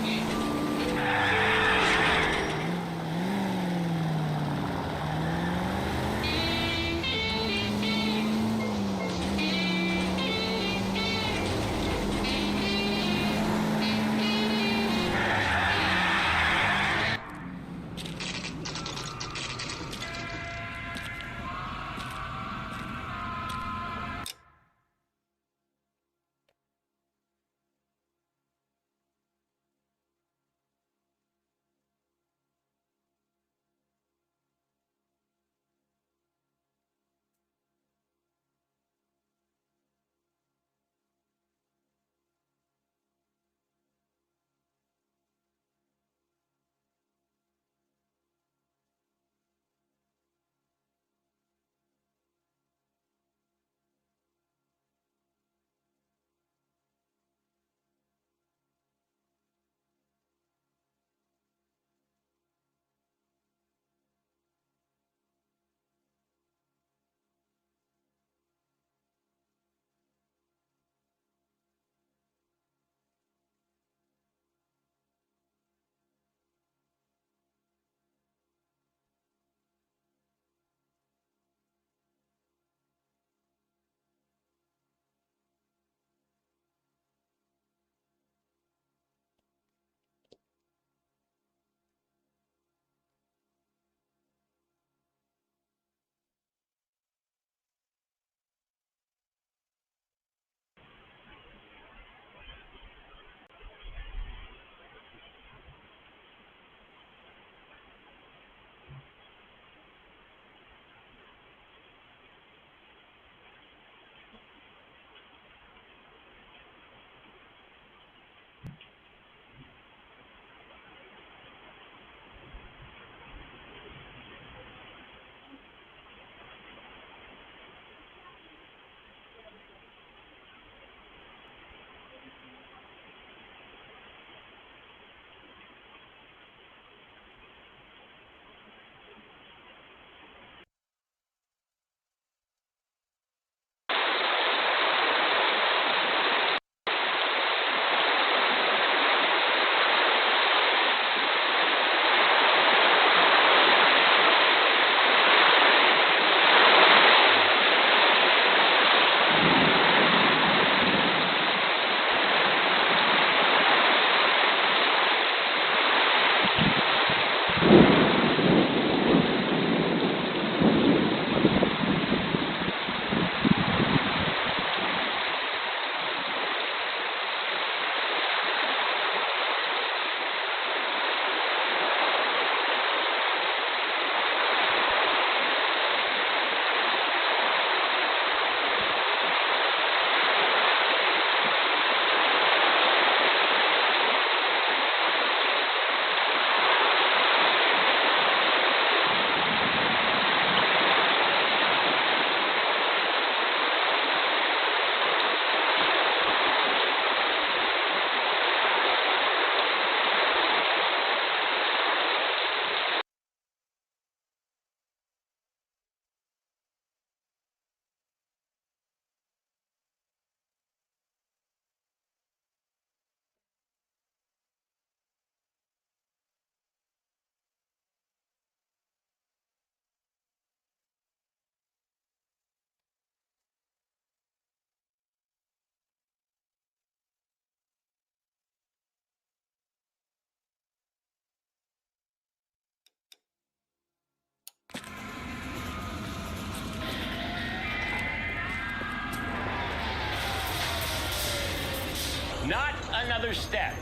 another step.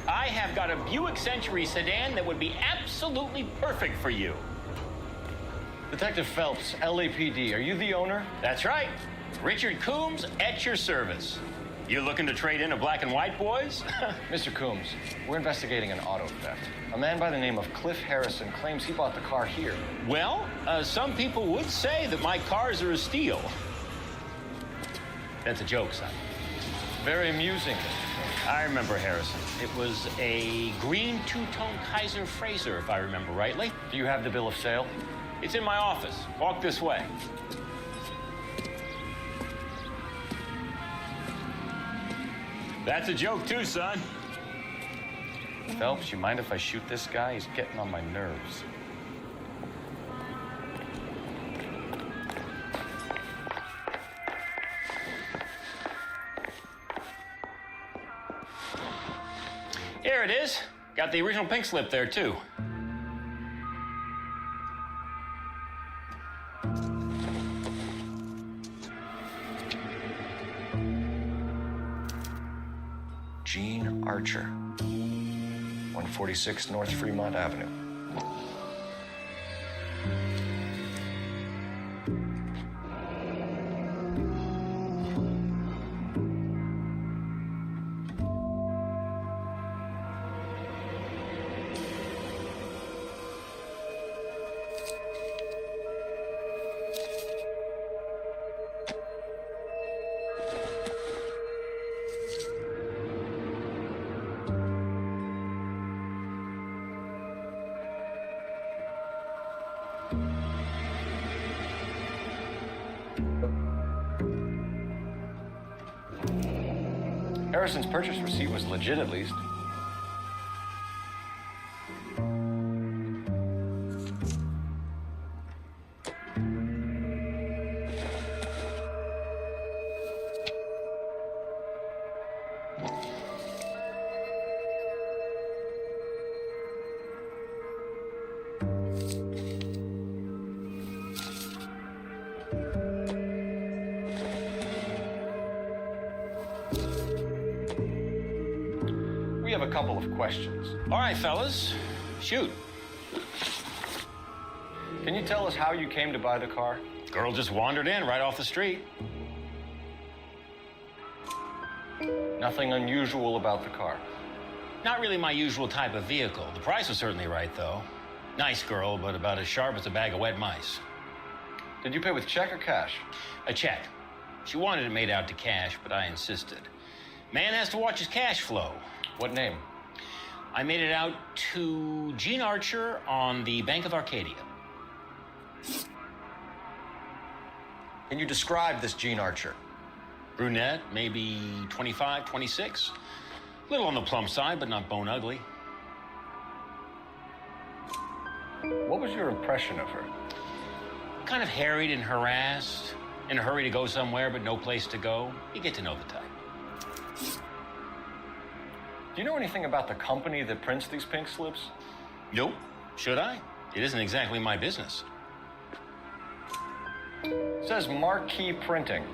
I have got a Buick Century sedan that would be absolutely perfect for you. Detective Phelps, LAPD, are you the owner? That's right. Richard Coombs at your service. You looking to trade in a black and white, boys? Mr. Coombs, we're investigating an auto theft. A man by the name of Cliff Harrison claims he bought the car here. Well, some people would say that my cars are a steal. That's a joke, son. Very amusing, Mr. Coombs. I remember Harrison. It was a green two-tone Kaiser Frazer, if I remember rightly. Do you have the bill of sale? It's in my office. Walk this way. That's a joke too, son. Phelps, you mind if I shoot this guy? He's getting on my nerves. Here it is. Got the original pink slip there too. Gene Archer, 146 North Fremont Avenue. Harrison's purchase receipt was legit, at least. We have a couple of questions. All right, fellas. Shoot. Can you tell us how you came to buy the car? Girl just wandered in right off the street. Nothing unusual about the car. Not really my usual type of vehicle. The price was certainly right, though. Nice girl, but about as sharp as a bag of wet mice. Did you pay with check or cash? A check. She wanted it made out to cash, but I insisted. Man has to watch his cash flow. What name? I made it out to Gene Archer on the Bank of Arcadia. Can you describe this Gene Archer? Brunette, maybe 25, 26. Little on the plump side, but not bone ugly. What was your impression of her? Kind of harried and harassed. In a hurry to go somewhere, but no place to go. You get to know the type. Do you know anything about the company that prints these pink slips? Nope. Should I? It isn't exactly my business. It says Marquee Printing.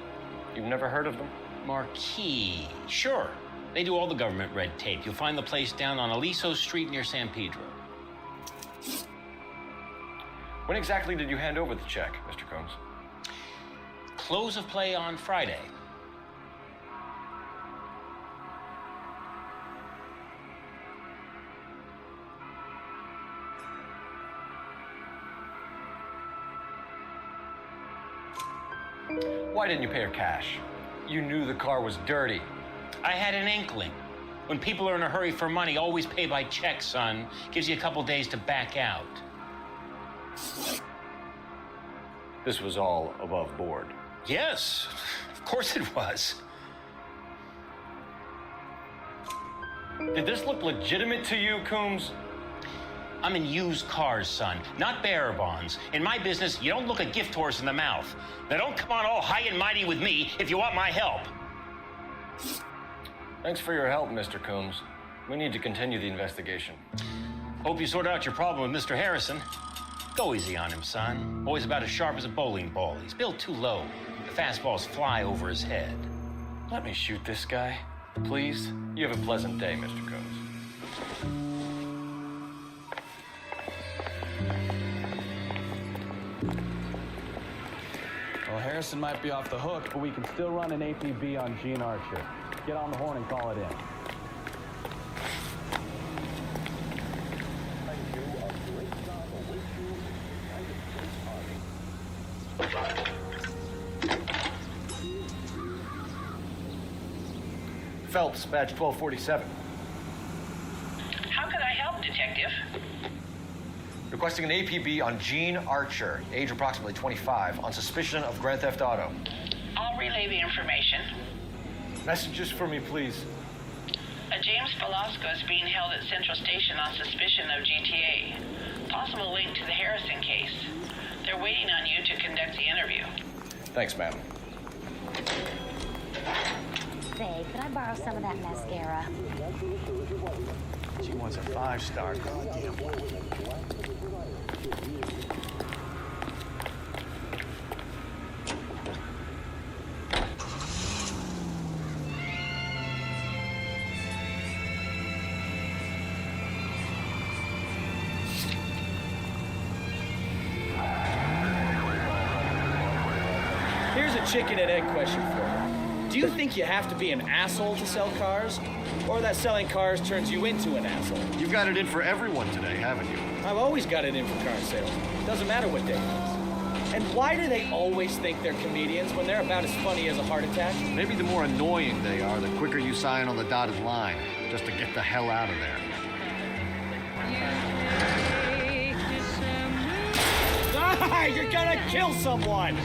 You've never heard of them? Marquee. Sure. They do all the government red tape. You'll find the place down on Aliso Street near San Pedro. When exactly did you hand over the check, Mr. Combs? Close of play on Friday. Why didn't you pay her cash? You knew the car was dirty. I had an inkling. When people are in a hurry for money, always pay by check, son. Gives you a couple days to back out. This was all above board. Yes, of course it was. Did this look legitimate to you, Coombs? I'm in used cars, son, not bearer bonds. In my business, you don't look a gift horse in the mouth. Now don't come on all high and mighty with me if you want my help. Thanks for your help, Mr. Coombs. We need to continue the investigation. Hope you sort out your problem with Mr. Harrison. Go easy on him, son. Boy's about as sharp as a bowling ball. He's built too low. The fastballs fly over his head. Let me shoot this guy. Please, you have a pleasant day, Mr. Coates. Well, Harrison might be off the hook, but we can still run an APB on Gene Archer. Get on the horn and call it in. Phelps, badge 1247. How can I help, Detective? Requesting an APB on Gene Archer, age approximately 25, on suspicion of grand theft auto. I'll relay the information. Messages for me, please. A James Velasco is being held at Central Station on suspicion of GTA. Possible link to the Harrison case. They're waiting on you to conduct the interview. Thanks, ma'am. Say, could I borrow some of that mascara? She wants a 5-star. Goddamn. Here's a chicken and egg question for you. Do you think you have to be an asshole to sell cars? Or that selling cars turns you into an asshole? You've got it in for everyone today, haven't you? I've always got it in for car sales. Doesn't matter what day it is. And why do they always think they're comedians when they're about as funny as a heart attack? Maybe the more annoying they are, the quicker you sign on the dotted line, just to get the hell out of there. Ah, you're gonna kill someone!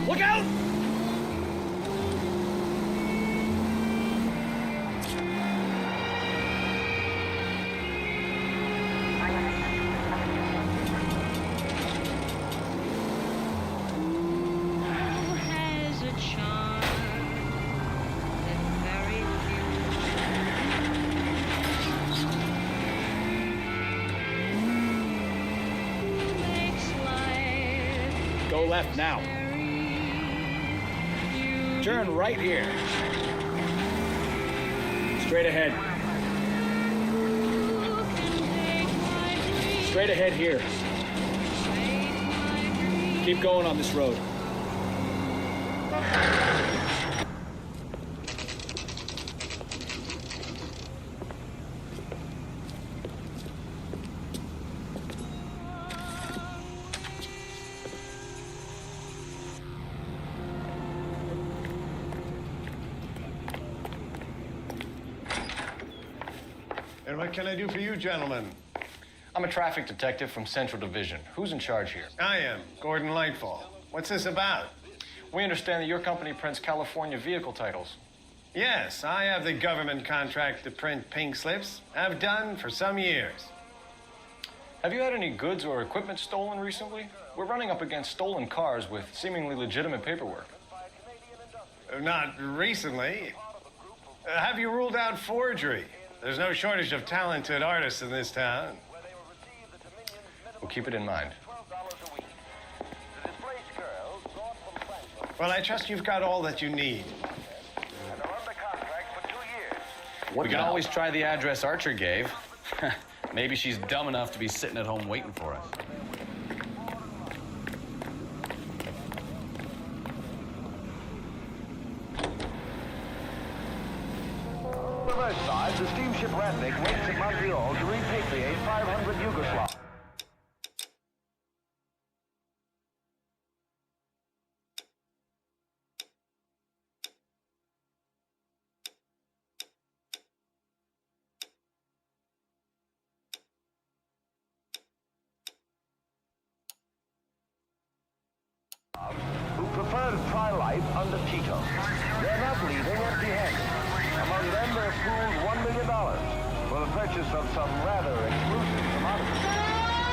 Look out! Go left now. Turn right here. Straight ahead. Straight ahead here. Keep going on this road. And what can I do for you, gentlemen? I'm a traffic detective from Central Division. Who's in charge here? I am, Gordon Lightfall. What's this about? We understand that your company prints California vehicle titles. Yes, I have the government contract to print pink slips. I've done for some years. Have you had any goods or equipment stolen recently? We're running up against stolen cars with seemingly legitimate paperwork. Not recently. Have you ruled out forgery? There's no shortage of talented artists in this town. We'll keep it in mind. Well, I trust you've got all that you need. We can always try the address Archer gave. Maybe she's dumb enough to be sitting at home waiting for us. On the reverse side, the steamship Radnik waits at Montreal to repatriate 500 Yugoslav. Prepared to try life under Tito. They're not leaving empty-handed. Among them, they've pooled $1 million for the purchase of some rather exclusive commodities.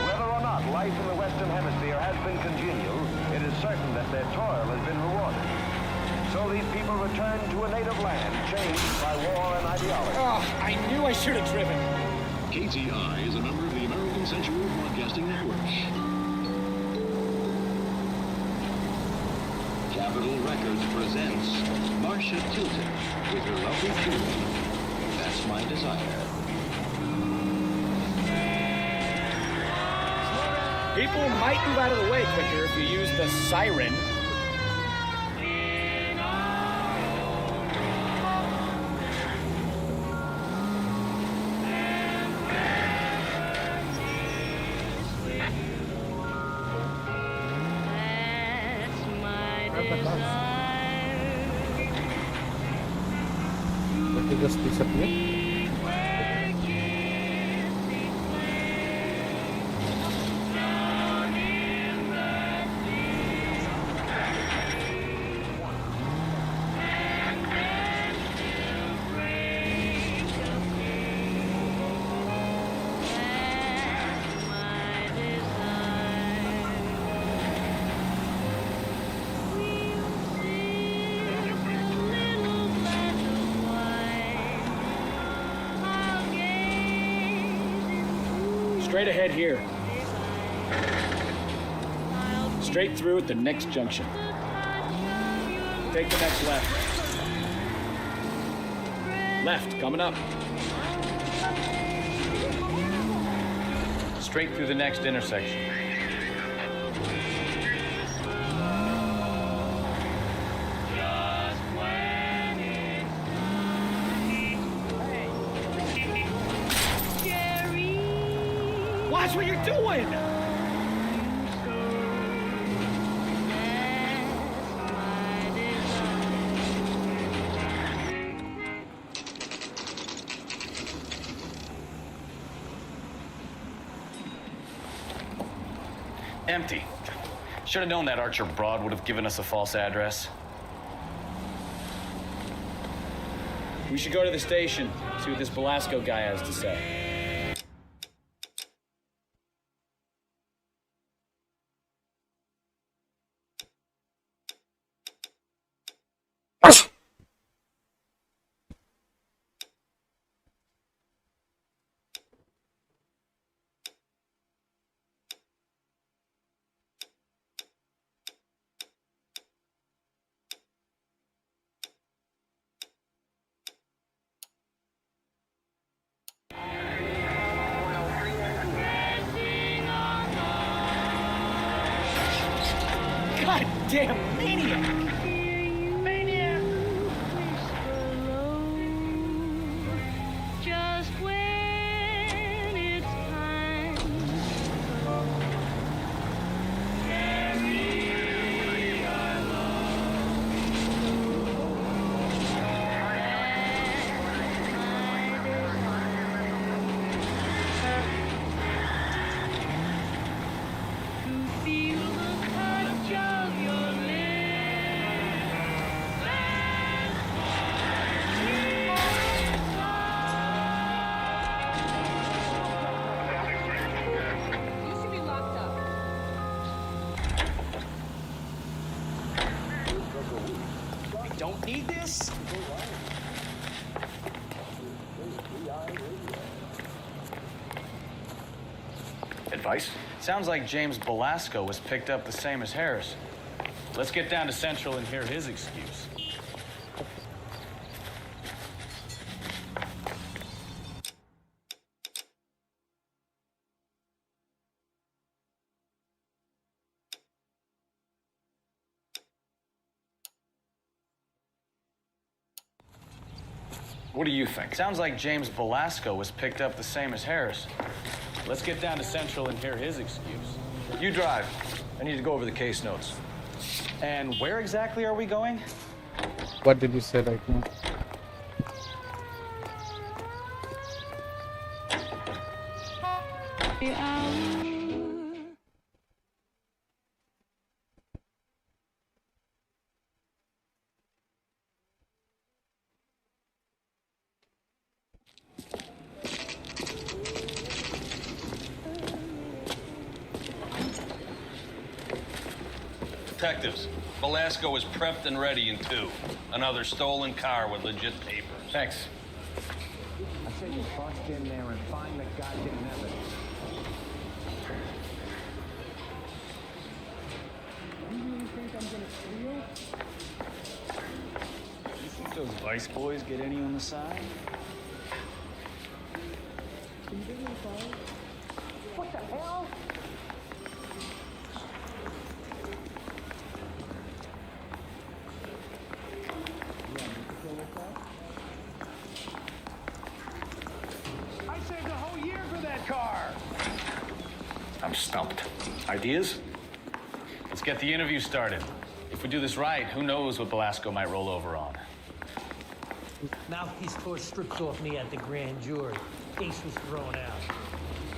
Whether or not life in the Western Hemisphere has been congenial, it is certain that their toil has been rewarded. So these people return to a native land changed by war and ideology. Oh, I knew I should have driven. KTI is a member of the American Century Broadcasting Network. Capitol Records presents Marcia Tilton with her lovely tune, That's My Desire. People might move out of the way quicker if you use the siren. Let me just disappear. Straight ahead here. Straight through at the next junction. Take the next left. Left, coming up. Straight through the next intersection. Watch what you're doing! Empty. Should have known that Archer Broad would have given us a false address. We should go to the station, see what this Velasco guy has to say. Goddamn maniac! Just when it's time to go. Carry our love. To feel the touch of your You should be locked up. We don't need this? Advice? Sounds like James Velasco was picked up the same as Harris. Let's get down to Central and hear his excuse. What do you think? Sounds like James Velasco was picked up the same as Harris. Let's get down to Central and hear his excuse. You drive. I need to go over the case notes. And where exactly are we going? What did you say right now? Detectives, Velasco is prepped and ready in 2. Another stolen car with legit papers. Thanks. I say you bust in there and find the goddamn evidence. You really think I'm gonna steal? You think those Vice boys get any on the side? What the hell? I saved a whole year for that car. I'm stumped. Ideas? Let's get the interview started. If we do this right, who knows what Velasco might roll over on. Mouthpiece tore strips off me at the grand jury. Case was thrown out.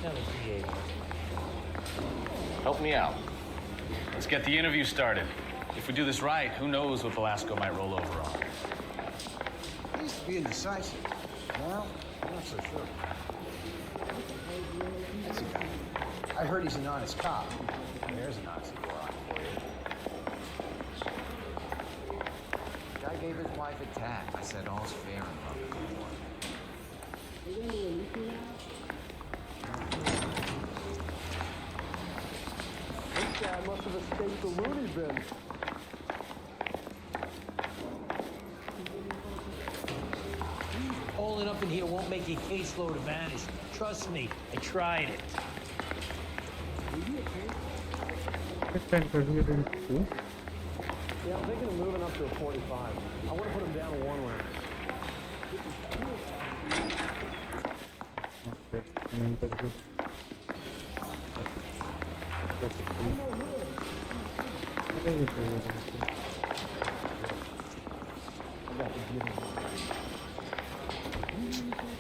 Tell the DA. Help me out. Let's get the interview started. If we do this right, who knows what Velasco might roll over on. He used to be indecisive. Well, I'm not so sure. That's a guy. I heard he's an honest cop. There's an oxymoron for you. Guy gave his wife a tap. I said all's fair in love and war. This guy must have escaped the loony bin. Hauling up in here won't make your caseload vanish. Trust me, I tried it. What kind of video do? Yeah, I'm thinking of moving up to a 45. I want to put him down to 1 round.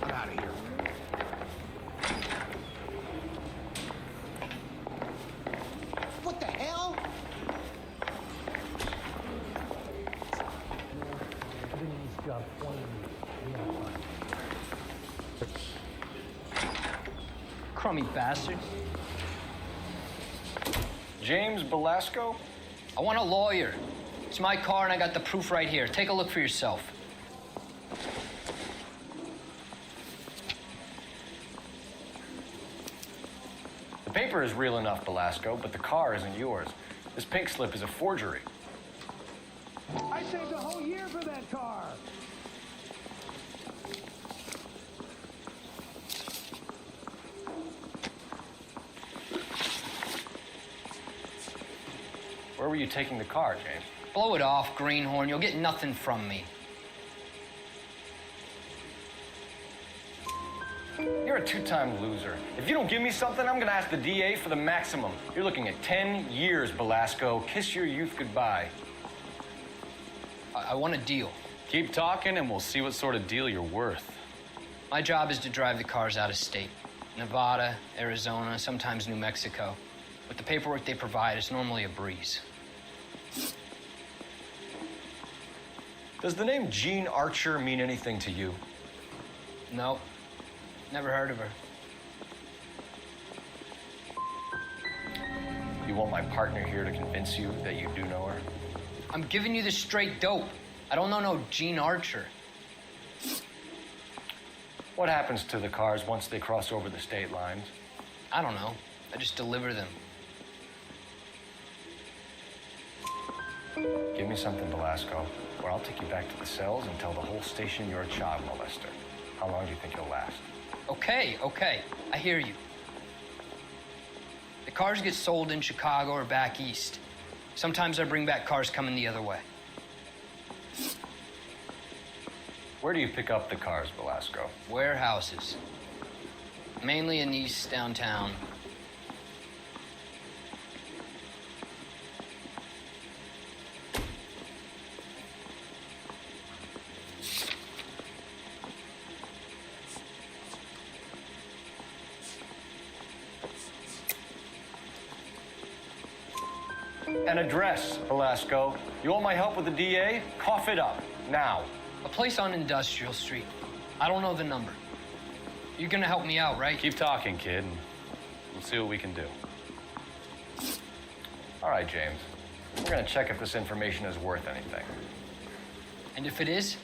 I'm out of here. What the hell? I've been in this job 20 years. Crummy bastard. James Velasco? I want a lawyer. It's my car and I got the proof right here. Take a look for yourself. The paper is real enough, Velasco, but the car isn't yours. This pink slip is a forgery. I saved a whole year for that car. Where were you taking the car, James? Blow it off, greenhorn. You'll get nothing from me. You're a 2-time loser. If you don't give me something, I'm gonna ask the DA for the maximum. You're looking at 10 years, Velasco. Kiss your youth goodbye. I want a deal. Keep talking and we'll see what sort of deal you're worth. My job is to drive the cars out of state. Nevada, Arizona, sometimes New Mexico. With the paperwork they provide, it's normally a breeze. Does the name Jean Archer mean anything to you? No, never heard of her. You want my partner here to convince you that you do know her? I'm giving you the straight dope. I don't know no Jean Archer. What happens to the cars once they cross over the state lines? I don't know. I just deliver them. Give me something, Velasco, or I'll take you back to the cells and tell the whole station you're a child molester. How long do you think you'll last? Okay. I hear you. The cars get sold in Chicago or back east. Sometimes I bring back cars coming the other way. Where do you pick up the cars, Velasco? Warehouses. Mainly in East downtown. An address, Velasco. You want my help with the DA? Cough it up, now. A place on Industrial Street. I don't know the number. You're gonna help me out, right? Keep talking, kid, and we'll see what we can do. All right, James. We're gonna check if this information is worth anything. And if it is,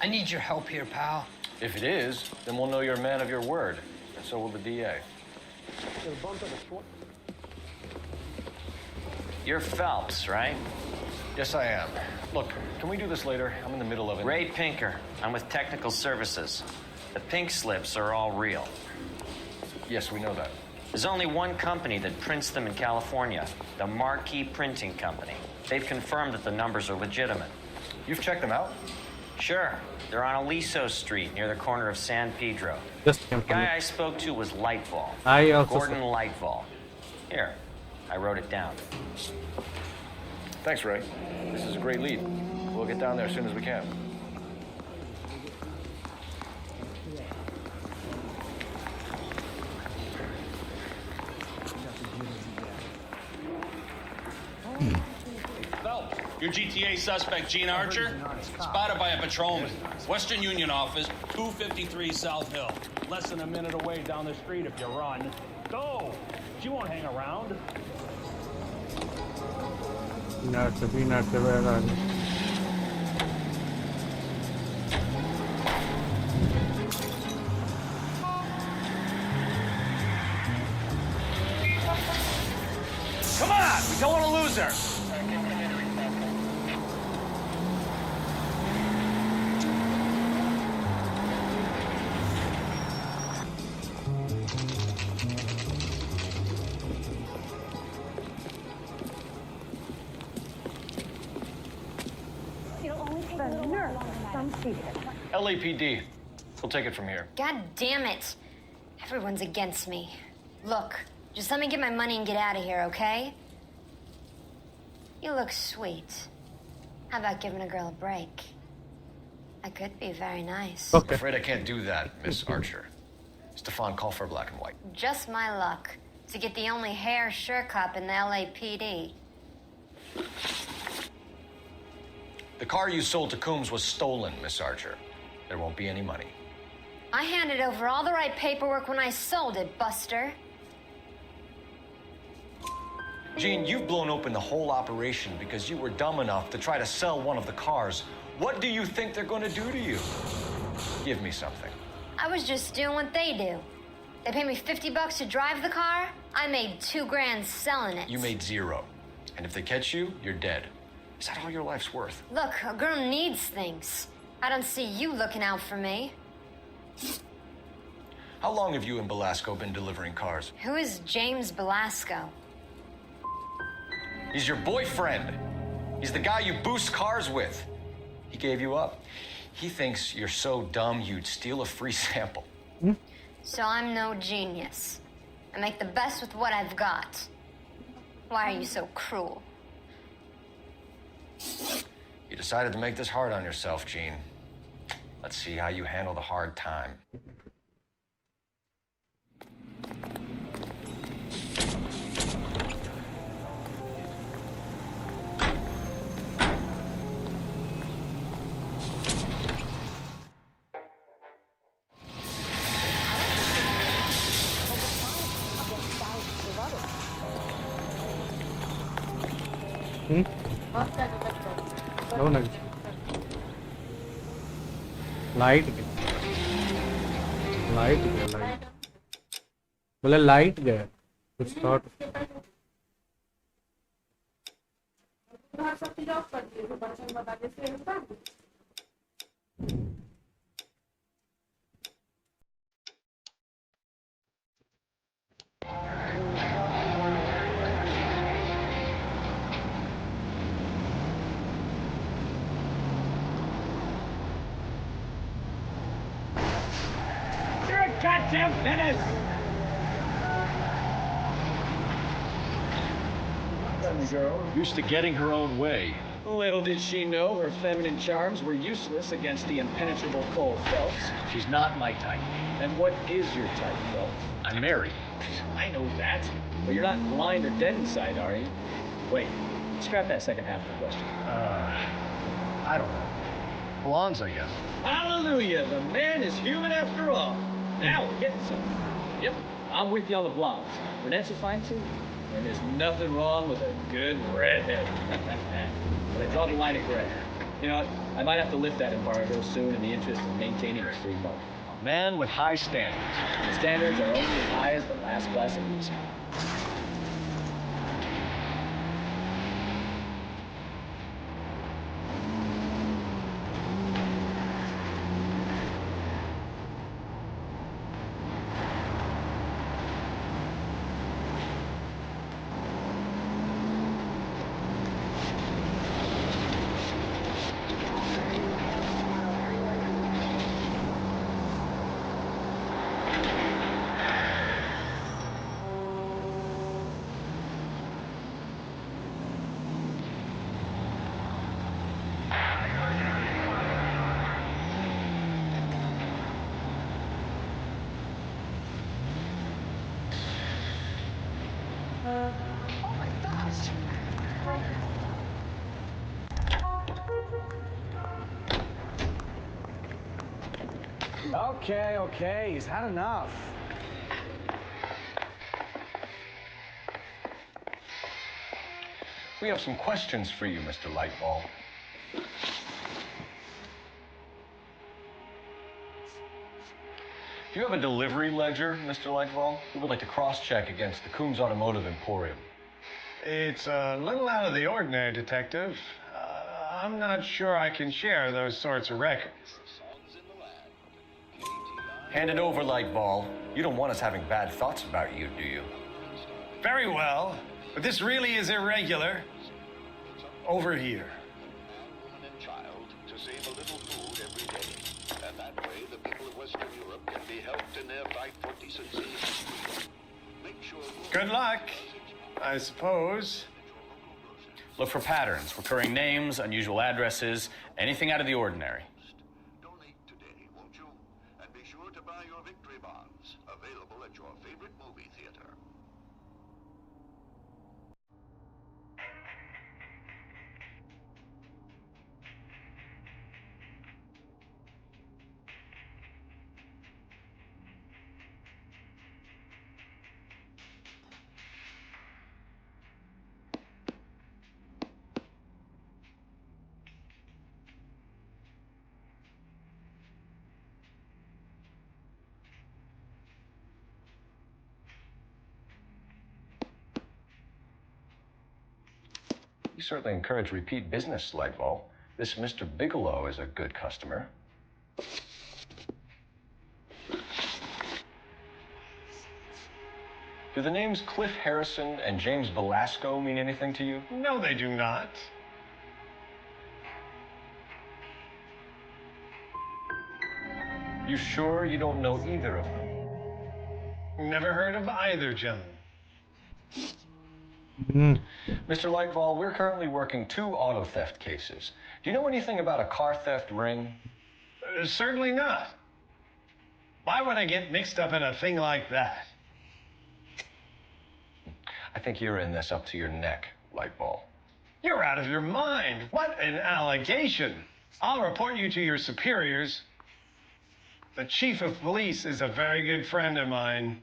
I need your help here, pal. If it is, then we'll know you're a man of your word, and so will the DA. You're Phelps, right? Yes, I am. Look, can we do this later? I'm in the middle of it. Ray Pinker. I'm with Technical Services. The pink slips are all real. Yes, we know that. There's only one company that prints them in California, the Marquee Printing Company. They've confirmed that the numbers are legitimate. You've checked them out? Sure. They're on Aliso Street, near the corner of San Pedro. Just The guy I spoke to was Lightfall. I also Gordon Lightfall. Here, I wrote it down. Thanks, Ray. This is a great lead. We'll get down there as soon as we can. Phelps, your GTA suspect, Gene Archer, spotted by a patrolman. Western Union office, 253 South Hill. Less than a minute away down the street if you run. Go! She won't hang around. Not the way around. Come on! We don't want to lose her! LAPD. We'll take it from here. God damn it. Everyone's against me. Look, just let me get my money and get out of here, okay? You look sweet. How about giving a girl a break? I could be very nice. I'm afraid I can't do that, Miss Archer. Stefan, call for black and white. Just my luck to get the only hair sure cop in the LAPD. The car you sold to Coombs was stolen, Miss Archer. There won't be any money. I handed over all the right paperwork when I sold it, Buster. Gene, you've blown open the whole operation because you were dumb enough to try to sell one of the cars. What do you think they're going to do to you? Give me something. I was just doing what they do. They paid me $50 to drive the car. I made $2 grand selling it. You made $0. And if they catch you, you're dead. Is that all your life's worth? Look, a girl needs things. I don't see you looking out for me. How long have you and Belasco been delivering cars? Who is James Belasco? He's your boyfriend. He's the guy you boost cars with. He gave you up. He thinks you're so dumb you'd steal a free sample. So I'm no genius. I make the best with what I've got. Why are you so cruel? You decided to make this hard on yourself, Gene. Let's see how you handle the hard time. No, no. Light गया बोले light गया कुछ thought Goddamn menace! The girl used to getting her own way. Little did she know her feminine charms were useless against the impenetrable Cole Phelps. She's not my type. And what is your type, Phelps? I'm married. I know that. But you're not blind or dead inside, are you? Wait, scrap that second half of the question. I don't know. Blondes, I guess. Hallelujah! The man is human after all. Now we're getting something. Yep, I'm with you on the blondes. Vanessa fine too. And there's nothing wrong with a good redhead. But I draw the line at gray. You know what? I might have to lift that embargo soon in the interest of maintaining a free market. A man with high standards. The standards are only as high as the last glass of whiskey. Okay, he's had enough. We have some questions for you, Mr. Lightball. Do you have a delivery ledger, Mr. Lightball? We would like to cross-check against the Coombs Automotive Emporium. It's a little out of the ordinary, Detective. I'm not sure I can share those sorts of records. Hand it over, Lightball. You don't want us having bad thoughts about you, do you? Very well, but this really is irregular. Over here. Woman and child to save a little food every day. And that way, the people of Western Europe can be helped in their fight for decency and freedom. Make sure. Good luck, I suppose. Look for patterns, recurring names, unusual addresses, anything out of the ordinary. Donate today, won't you? And be sure to buy your victory bonds, available at your favorite movie theater. We certainly encourage repeat business, Lightball. This Mr. Bigelow is a good customer. Do the names Cliff Harrison and James Velasco mean anything to you? No, they do not. You sure you don't know either of them? Never heard of either gentleman. Mr. Lightball, we're currently working 2 auto theft cases. Do you know anything about a car theft ring? Certainly not. Why would I get mixed up in a thing like that? I think you're in this up to your neck, Lightball. You're out of your mind. What an allegation. I'll report you to your superiors. The chief of police is a very good friend of mine.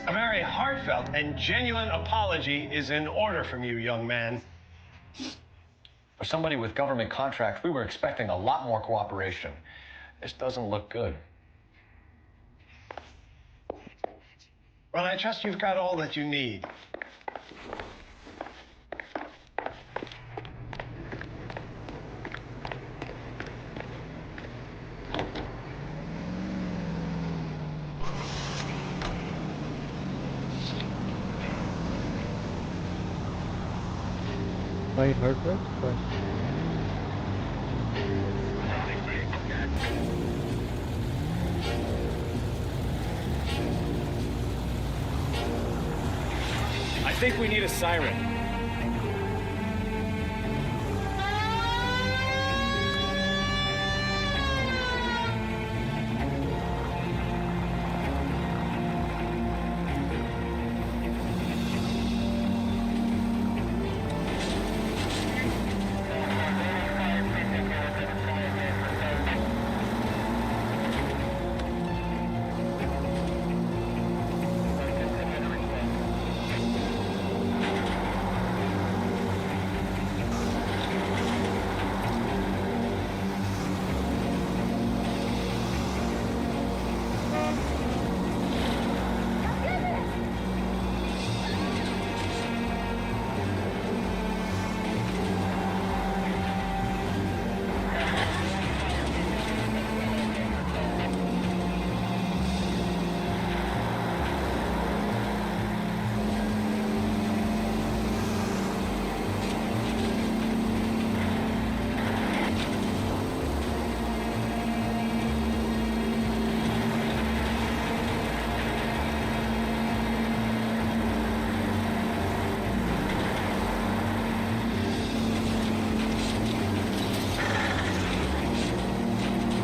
A very heartfelt and genuine apology is in order from you, young man. For somebody with government contracts, we were expecting a lot more cooperation. This doesn't look good. Well, I trust you've got all that you need. My heart rate? But think we need a siren.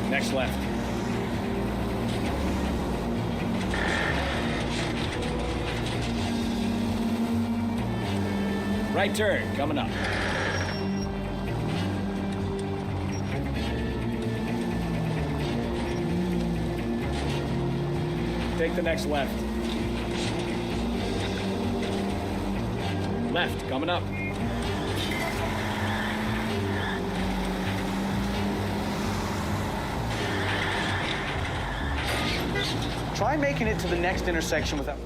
Next left. Right turn, coming up. Take the next left. Left, coming up. Try making it to the next intersection without...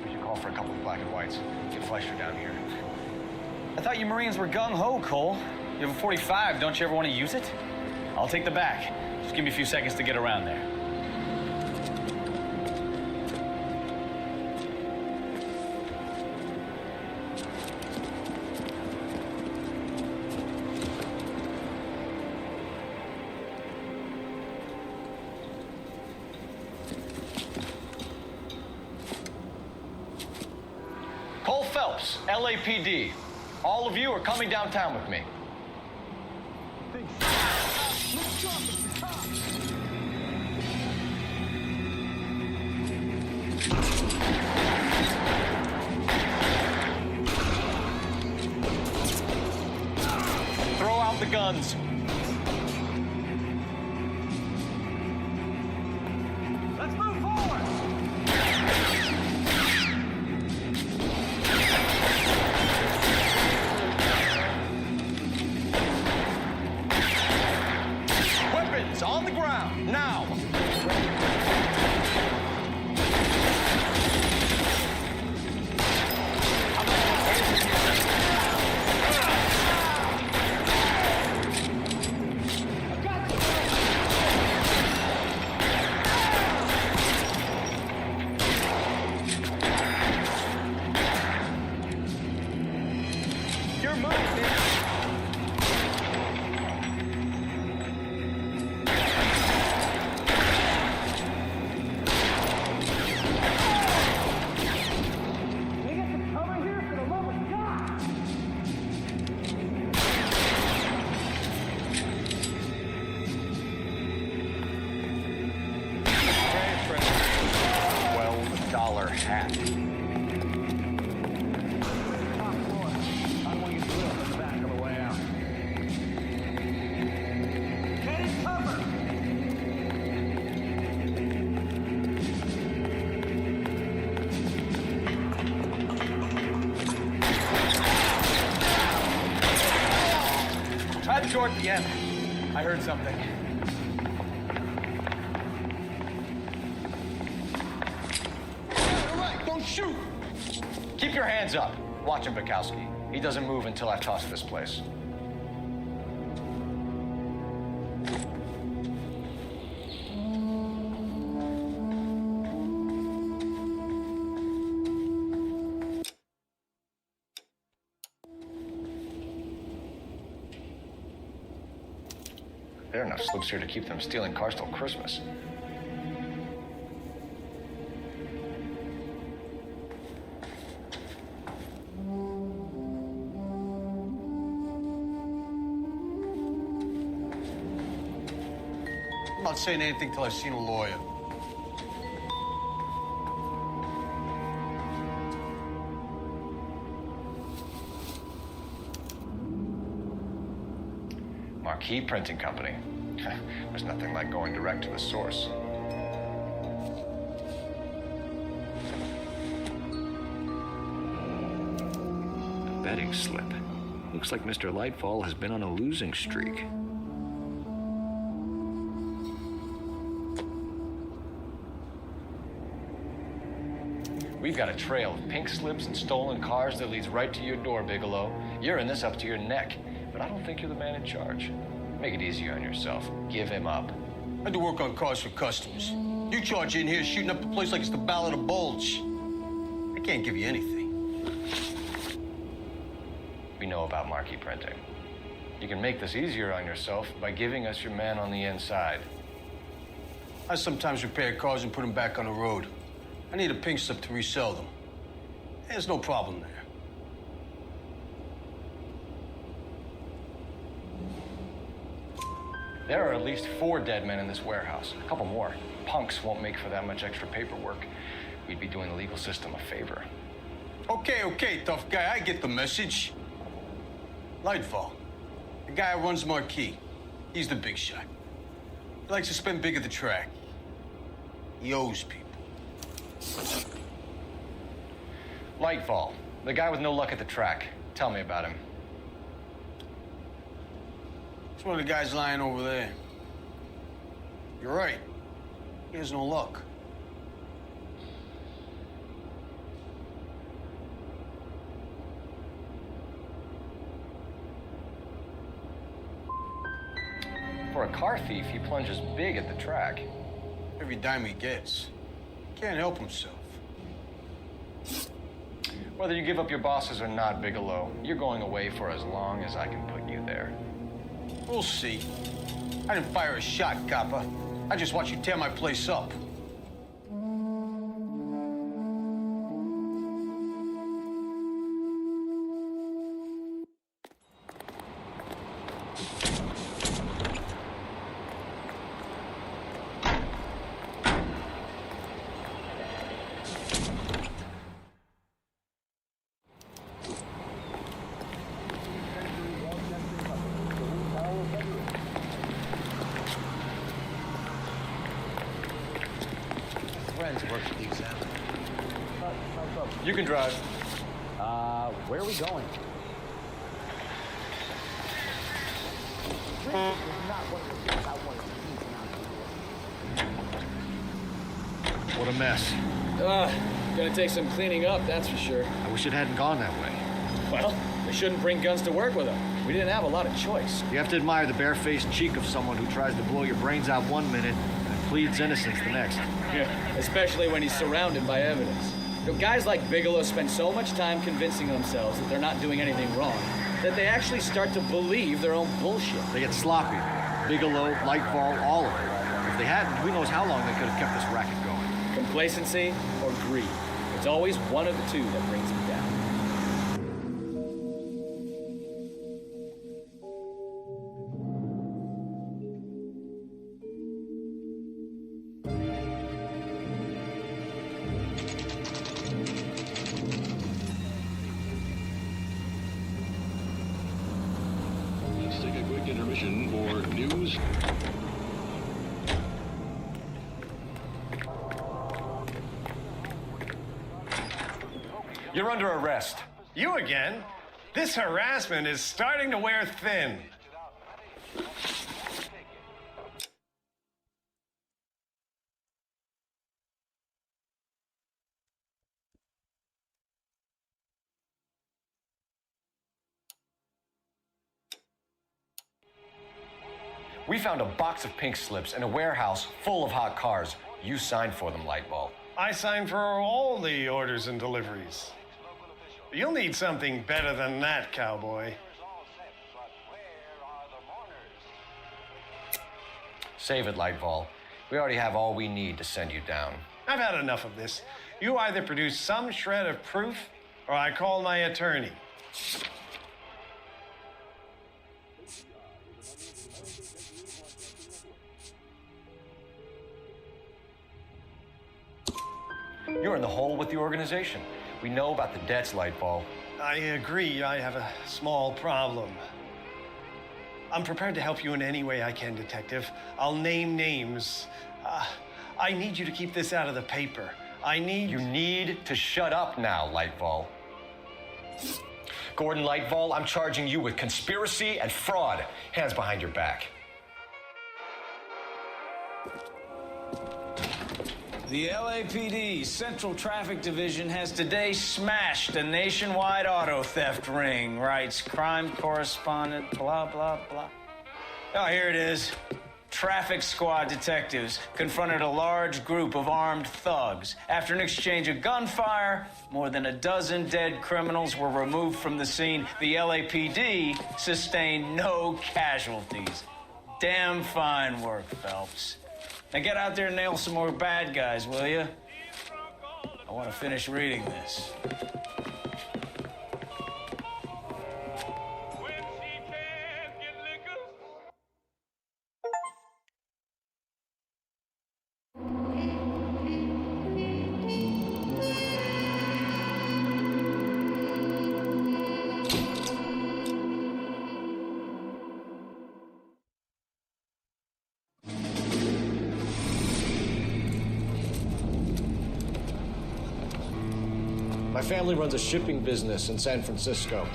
We should call for a couple of black and whites. Get Fleischer down here. I thought you Marines were gung-ho, Cole. You have a 45, don't you ever want to use it? I'll take the back. Just give me a few seconds to get around there. Cole Phelps, LAPD. All of you are coming downtown with me. Throw out the guns. Let's move forward! Weapons on the ground, now! Your move, man. $12 hat. Try the door at the end. I heard something. All right, don't shoot! Keep your hands up. Watch him, Bukowski. He doesn't move until I've tossed this place. are enough slips here to keep them stealing cars till Christmas. I'm not saying anything till I've seen a lawyer. Marquee Printing Company. There's nothing like going direct to the source. A betting slip. Looks like Mr. Lightfall has been on a losing streak. We've got a trail of pink slips and stolen cars that leads right to your door, Bigelow. You're in this up to your neck, but I don't think you're the man in charge. Make it easier on yourself. Give him up. I do work on cars for customers. You charge in here shooting up the place like it's the Ballad of Bulge. I can't give you anything. We know about Marquee Printing. You can make this easier on yourself by giving us your man on the inside. I sometimes repair cars and put them back on the road. I need a pink slip to resell them. There's no problem there. There are at least 4 dead men in this warehouse. A couple more. Punks won't make for that much extra paperwork. We'd be doing the legal system a favor. Okay, tough guy. I get the message. Lightfall. The guy who runs Marquee. He's the big shot. He likes to spend big at the track. He owes people. Lightfall. The guy with no luck at the track. Tell me about him. It's one of the guys lying over there. You're right. He has no luck. For a car thief, he plunges big at the track. Every dime he gets. Can't help himself. Whether you give up your bosses or not, Bigelow, you're going away for as long as I can put you there. We'll see. I didn't fire a shot, copper. I just watched you tear my place up. Works at the exam. You can drive. Where are we going? What a mess. Gonna take some cleaning up, that's for sure. I wish it hadn't gone that way. Well, we shouldn't bring guns to work with them. We didn't have a lot of choice. You have to admire the barefaced cheek of someone who tries to blow your brains out one minute and pleads innocence the next. Yeah, especially when he's surrounded by evidence. You know, guys like Bigelow spend so much time convincing themselves that they're not doing anything wrong that they actually start to believe their own bullshit. They get sloppy. Bigelow, Lightfall, all of it. If they hadn't, who knows how long they could have kept this racket going. Complacency or greed. It's always one of the two that brings them down. Let's take a quick intermission for news. You're under arrest. You again? This harassment is starting to wear thin. We found a box of pink slips in a warehouse full of hot cars. You signed for them, Lightball. I signed for all the orders and deliveries. You'll need something better than that, cowboy. Save it, Lightfall. We already have all we need to send you down. I've had enough of this. You either produce some shred of proof, or I call my attorney. You're in the hole with the organization. We know about the debts, Lightfall. I agree, I have a small problem. I'm prepared to help you in any way I can, Detective. I'll name names. I need you to keep this out of the paper. You need to shut up now, Lightfall. Gordon Lightfall, I'm charging you with conspiracy and fraud. Hands behind your back. The LAPD Central Traffic Division has today smashed a nationwide auto theft ring, writes crime correspondent, blah, blah, blah. Oh, here it is. Traffic squad detectives confronted a large group of armed thugs. After an exchange of gunfire, more than a dozen dead criminals were removed from the scene. The LAPD sustained no casualties. Damn fine work, Phelps. Now get out there and nail some more bad guys, will you? I want to finish reading this. My family runs a shipping business in San Francisco.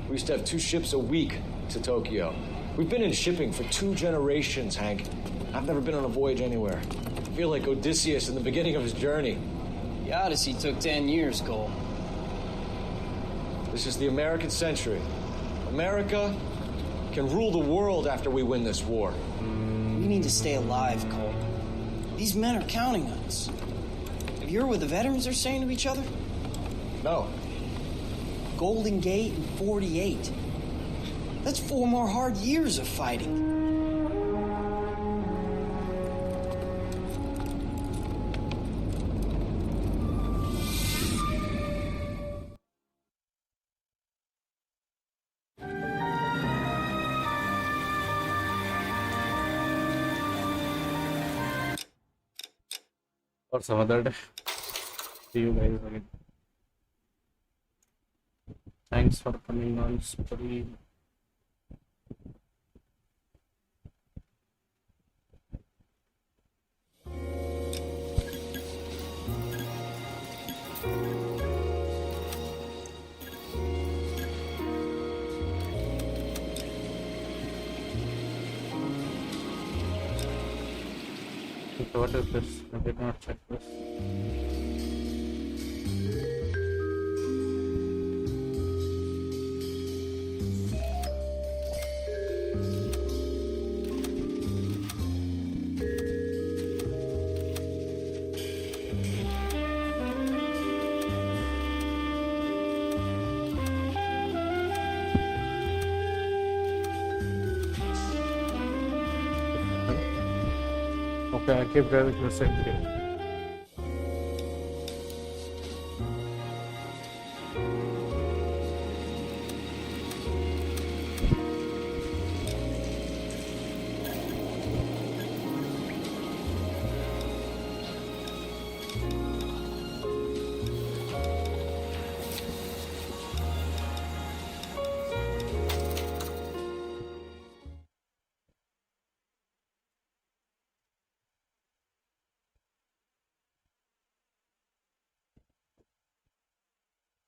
We used to have 2 ships a week to Tokyo. We've been in shipping for 2 generations, Hank. I've never been on a voyage anywhere. I feel like Odysseus in the beginning of his journey. The Odyssey took 10 years, Cole. This is the American century. America can rule the world after we win this war. We need to stay alive, Cole. These men are counting on us. Have you heard what the veterans are saying to each other? No. Golden Gate and 48. That's 4 more hard years of fighting. Or some other day. See you guys again. Thanks for coming on stream. Okay, what is this? I did not check this. Okay, I keep driving to the same place.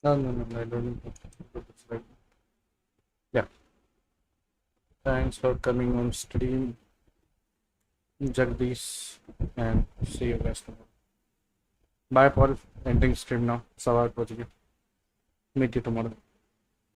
No, I don't need to do this right. Yeah. Thanks for coming on stream, Jagdish, and see you guys tomorrow. Bye, Paul. Ending stream now. 8:15 बज गए. Meet you tomorrow.